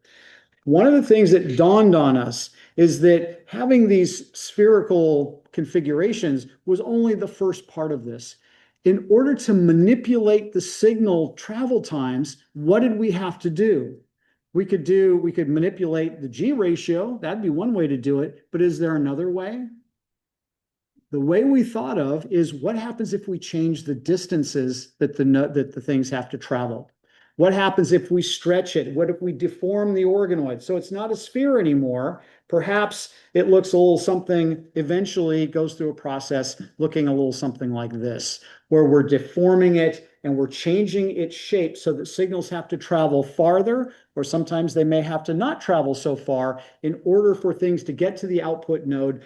One of the things that dawned on us is that having these spherical configurations was only the first part of this. In order to manipulate the signal travel times, what did we have to do? We could manipulate the G ratio. That'd be one way to do it. But is there another way? The way we thought of is what happens if we change the distances that the things have to travel? What happens if we stretch it? What if we deform the organoid? So it's not a sphere anymore. Perhaps it looks a little something, eventually goes through a process looking a little something like this, where we're deforming it and we're changing its shape so that signals have to travel farther, or sometimes they may have to not travel so far in order for things to get to the output node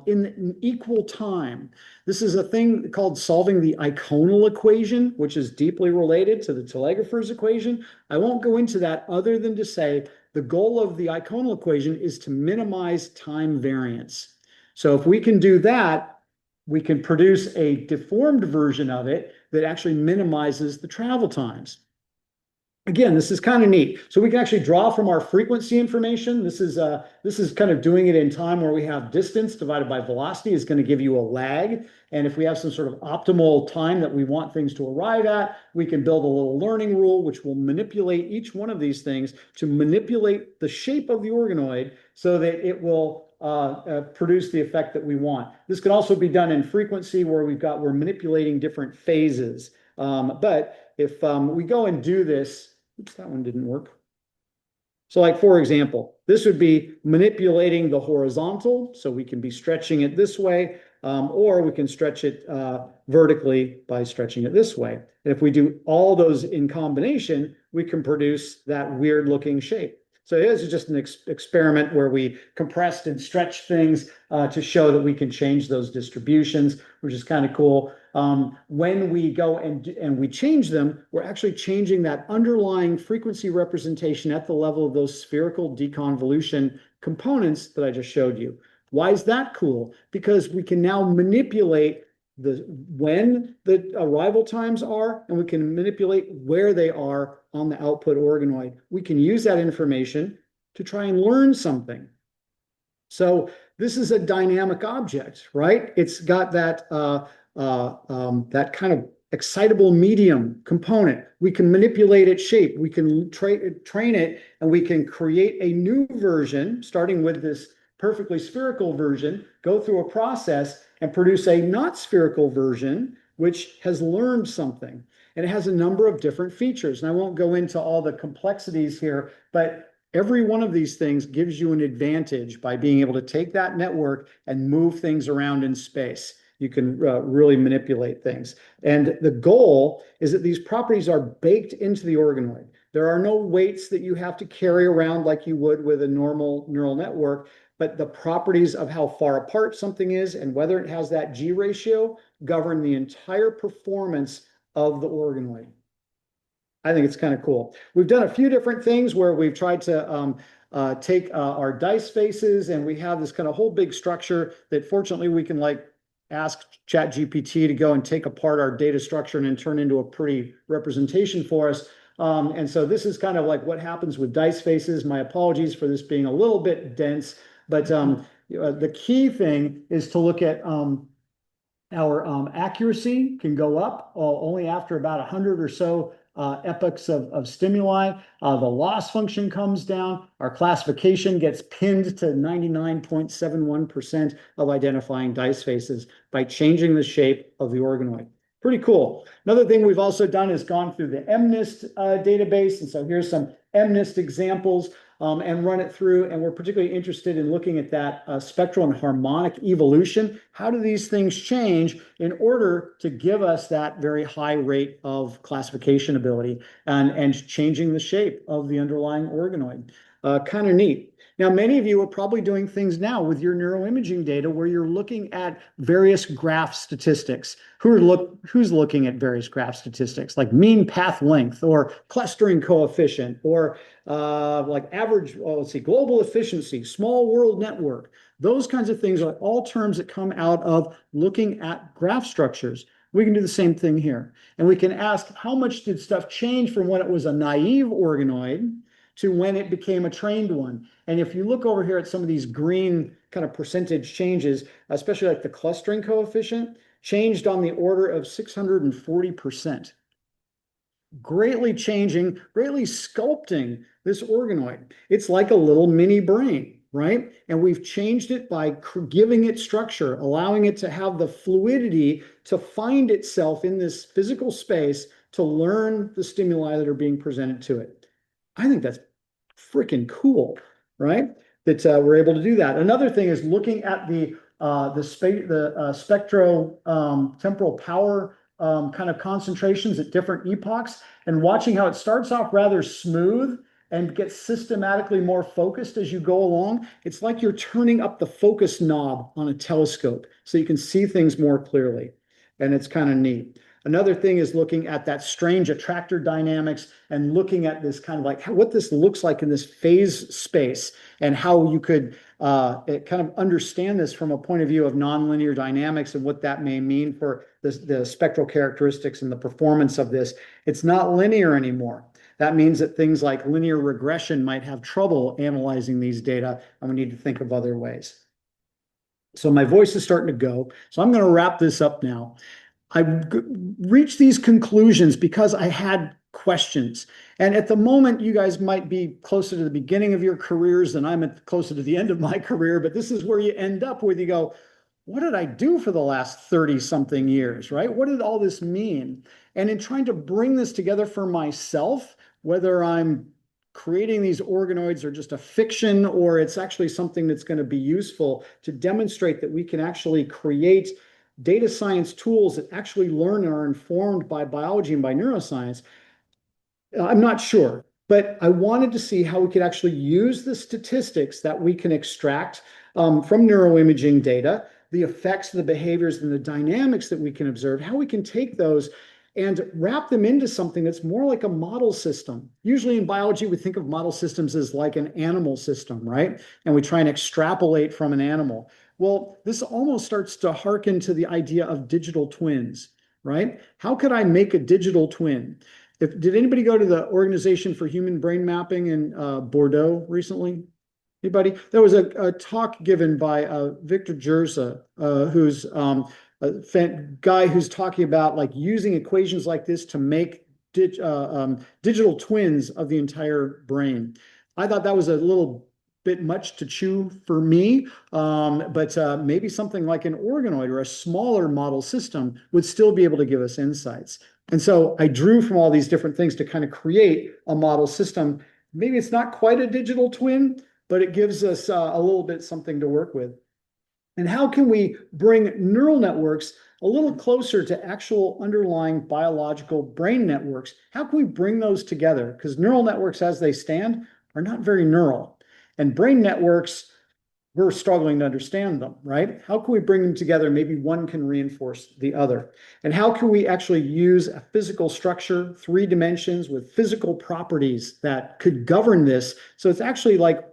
in equal time. This is a thing called solving the iconal equation, which is deeply related to the telegrapher's equation. I won't go into that other than to say the goal of the iconal equation is to minimize time variance. So if we can do that, we can produce a deformed version of it that actually minimizes the travel times. Again, this is kind of neat. So we can actually draw from our frequency information. This is kind of doing it in time where we have distance divided by velocity is going to give you a lag. And if we have some sort of optimal time that we want things to arrive at, we can build a little learning rule which will manipulate each one of these things to manipulate the shape of the organoid so that it will produce the effect that we want. This can also be done in frequency where we're manipulating different phases. But if we go and do this, oops, that one didn't work. So like, for example, this would be manipulating the horizontal. So we can be stretching it this way, or we can stretch it vertically by stretching it this way. And if we do all those in combination, we can produce that weird looking shape. So this is just an experiment where we compressed and stretched things to show that we can change those distributions, which is kind of cool. When we go and we change them, we're actually changing that underlying frequency representation at the level of those spherical deconvolution components that I just showed you. Why is that cool? Because we can now manipulate when the arrival times are, and we can manipulate where they are on the output organoid. We can use that information to try and learn something. So this is a dynamic object, right? It's got that that kind of excitable medium component. We can manipulate its shape. We can train it, and we can create a new version, starting with this perfectly spherical version, go through a process and produce a not spherical version, which has learned something. And it has a number of different features. And I won't go into all the complexities here, but every one of these things gives you an advantage by being able to take that network and move things around in space. You can really manipulate things. And the goal is that these properties are baked into the organoid. There are no weights that you have to carry around like you would with a normal neural network, but the properties of how far apart something is and whether it has that G ratio govern the entire performance of the organoid. I think it's kind of cool. We've done a few different things where we've tried to take our dice faces, and we have this kind of whole big structure that fortunately we can like ask ChatGPT to go and take apart our data structure and then turn into a pretty representation for us. And so this is kind of like what happens with dice faces. My apologies for this being a little bit dense, but the key thing is to look at our accuracy can go up only after about 100 or so epochs of stimuli. The loss function comes down. Our classification gets pinned to 99.71% of identifying dice faces by changing the shape of the organoid. Pretty cool. Another thing we've also done is gone through the MNIST database. And so here's some MNIST examples and run it through. And we're particularly interested in looking at that spectral and harmonic evolution. How do these things change in order to give us that very high rate of classification ability and changing the shape of the underlying organoid? Kind of neat. Now, many of you are probably doing things now with your neuroimaging data where you're looking at various graph statistics. Who's looking at various graph statistics like mean path length or clustering coefficient or like average, well, let's see, global efficiency, small world network. Those kinds of things are all terms that come out of looking at graph structures. We can do the same thing here. And we can ask how much did stuff change from when it was a naive organoid to when it became a trained one. And if you look over here at some of these green kind of percentage changes, especially like the clustering coefficient, changed on the order of 640%. Greatly changing, greatly sculpting this organoid. It's like a little mini brain, right? And we've changed it by giving it structure, allowing it to have the fluidity to find itself in this physical space to learn the stimuli that are being presented to it. I think that's freaking cool, right? That we're able to do that. Another thing is looking at the spectro-temporal power kind of concentrations at different epochs and watching how it starts off rather smooth and gets systematically more focused as you go along. It's like you're turning up the focus knob on a telescope so you can see things more clearly. And it's kind of neat. Another thing is looking at that strange attractor dynamics and looking at this kind of like what this looks like in this phase space and how you could kind of understand this from a point of view of nonlinear dynamics and what that may mean for the spectral characteristics and the performance of this. It's not linear anymore. That means that things like linear regression might have trouble analyzing these data, and we need to think of other ways. So my voice is starting to go, so I'm going to wrap this up now. I reached these conclusions because I had questions. And at the moment, you guys might be closer to the beginning of your careers than I'm closer to the end of my career, but this is where you end up with you go, what did I do for the last 30 something years, right? What did all this mean? And in trying to bring this together for myself, whether I'm creating these organoids or just a fiction, or it's actually something that's going to be useful to demonstrate that we can actually create data science tools that actually learn and are informed by biology and by neuroscience, I'm not sure. But I wanted to see how we could actually use the statistics that we can extract from neuroimaging data, the effects, the behaviors, and the dynamics that we can observe, how we can take those and wrap them into something that's more like a model system. Usually in biology, we think of model systems as like an animal system, right? And we try and extrapolate from an animal. Well, this almost starts to hearken to the idea of digital twins, right? How could I make a digital twin? Did anybody go to the Organization for Human Brain Mapping in Bordeaux recently? Anybody? There was a talk given by Victor Jerza, who's a guy who's talking about like using equations like this to make digital twins of the entire brain. I thought that was a little bit much to chew for me, but maybe something like an organoid or a smaller model system would still be able to give us insights. And so I drew from all these different things to kind of create a model system. Maybe it's not quite a digital twin, but it gives us a little bit something to work with. And how can we bring neural networks a little closer to actual underlying biological brain networks? How can we bring those together? Because neural networks as they stand are not very neural. And brain networks, we're struggling to understand them, right? How can we bring them together? Maybe one can reinforce the other. And how can we actually use a physical structure, 3 dimensions with physical properties that could govern this? So it's actually like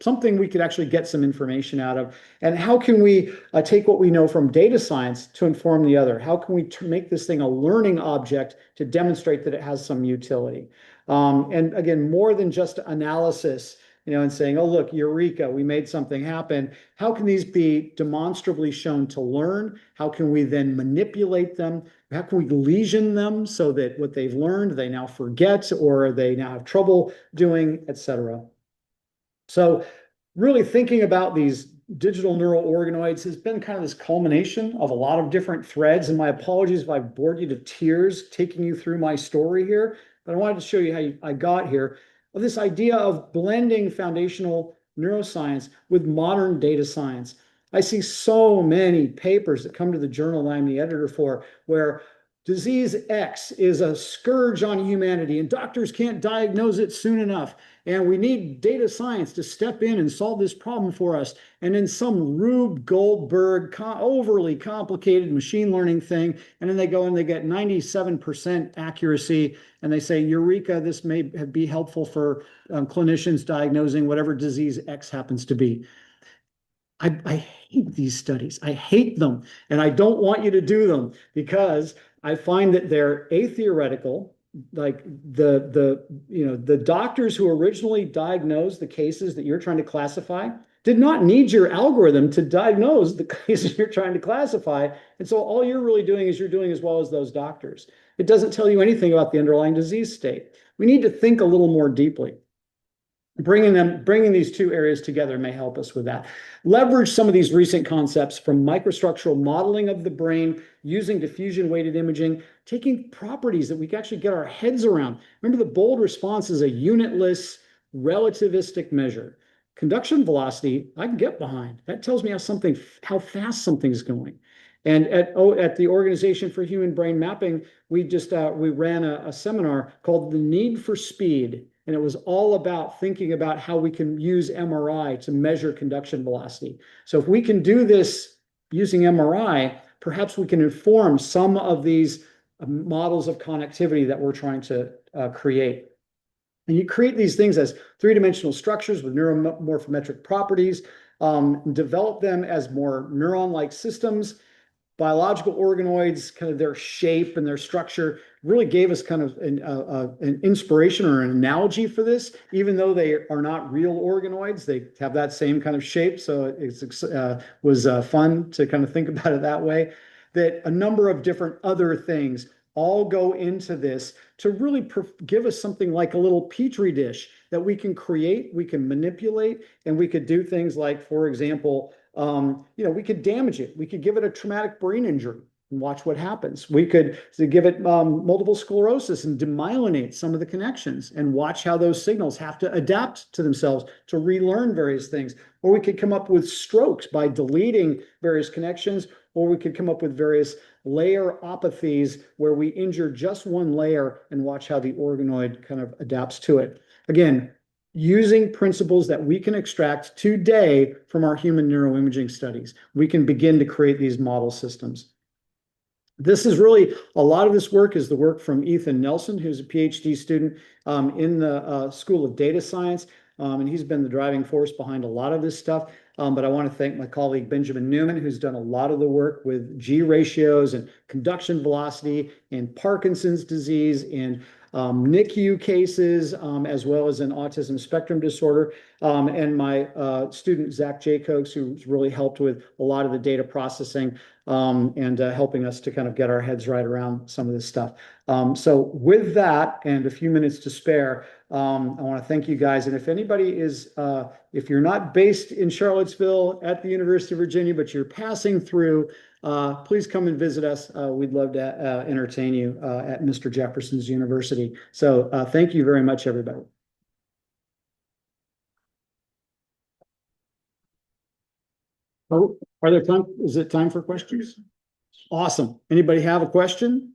something we could actually get some information out of. And how can we take what we know from data science to inform the other? How can we make this thing a learning object to demonstrate that it has some utility? And again, more than just analysis, and saying, oh, look, eureka, we made something happen. How can these be demonstrably shown to learn? How can we then manipulate them? How can we lesion them so that what they've learned, they now forget or they now have trouble doing, et cetera? So really thinking about these digital neural organoids has been kind of this culmination of a lot of different threads. And my apologies if I bored you to tears taking you through my story here, but I wanted to show you how I got here, of this idea of blending foundational neuroscience with modern data science. I see so many papers that come to the journal that I'm the editor for, where disease X is a scourge on humanity and doctors can't diagnose it soon enough. And we need data science to step in and solve this problem for us. And then some Rube Goldberg, overly complicated machine learning thing. And then they go and they get 97% accuracy. And they say, eureka, this may be helpful for clinicians diagnosing whatever disease X happens to be. I hate these studies. I hate them. And I don't want you to do them because I find that they're atheoretical. Like the doctors who originally diagnosed the cases that you're trying to classify did not need your algorithm to diagnose the cases you're trying to classify. And so all you're really doing is you're doing as well as those doctors. It doesn't tell you anything about the underlying disease state. We need to think a little more deeply. Bringing these 2 areas together may help us with that. Leverage some of these recent concepts from microstructural modeling of the brain, using diffusion weighted imaging, taking properties that we can actually get our heads around. Remember, the bold response is a unitless relativistic measure. Conduction velocity, I can get behind. That tells me how fast something's going. And at the Organization for Human Brain Mapping, we ran a seminar called The Need for Speed. And it was all about thinking about how we can use MRI to measure conduction velocity. So if we can do this using MRI, perhaps we can inform some of these models of connectivity that we're trying to create. And you create these things as 3-dimensional structures with neuromorphometric properties, develop them as more neuron-like systems. Biological organoids, kind of their shape and their structure, really gave us kind of an inspiration or an analogy for this, even though they are not real organoids. They have that same kind of shape. So it was fun to kind of think about it that way, that a number of different other things all go into this to really give us something like a little petri dish that we can create, we can manipulate, and we could do things like, for example, we could damage it. We could give it a traumatic brain injury and watch what happens. We could give it multiple sclerosis and demyelinate some of the connections and watch how those signals have to adapt to themselves to relearn various things. Or we could come up with strokes by deleting various connections, or we could come up with various layeropathies where we injure just one layer and watch how the organoid kind of adapts to it. Again, using principles that we can extract today from our human neuroimaging studies, we can begin to create these model systems. This is really, a lot of this work is the work from Ethan Nelson, who's a PhD student in the School of Data Science, and he's been the driving force behind a lot of this stuff. But I want to thank my colleague Benjamin Newman, who's done a lot of the work with G ratios and conduction velocity and Parkinson's disease and NICU cases, as well as in autism spectrum disorder. And my student, Zach Jacobs, who's really helped with a lot of the data processing and helping us to kind of get our heads right around some of this stuff. So with that and a few minutes to spare, I want to thank you guys. And if anybody is, if you're not based in Charlottesville at the University of Virginia, but you're passing through, please come and visit us. We'd love to entertain you at Mr. Jefferson's University. So thank you very much, everybody. Oh, is it time for questions? Awesome. Anybody have a question?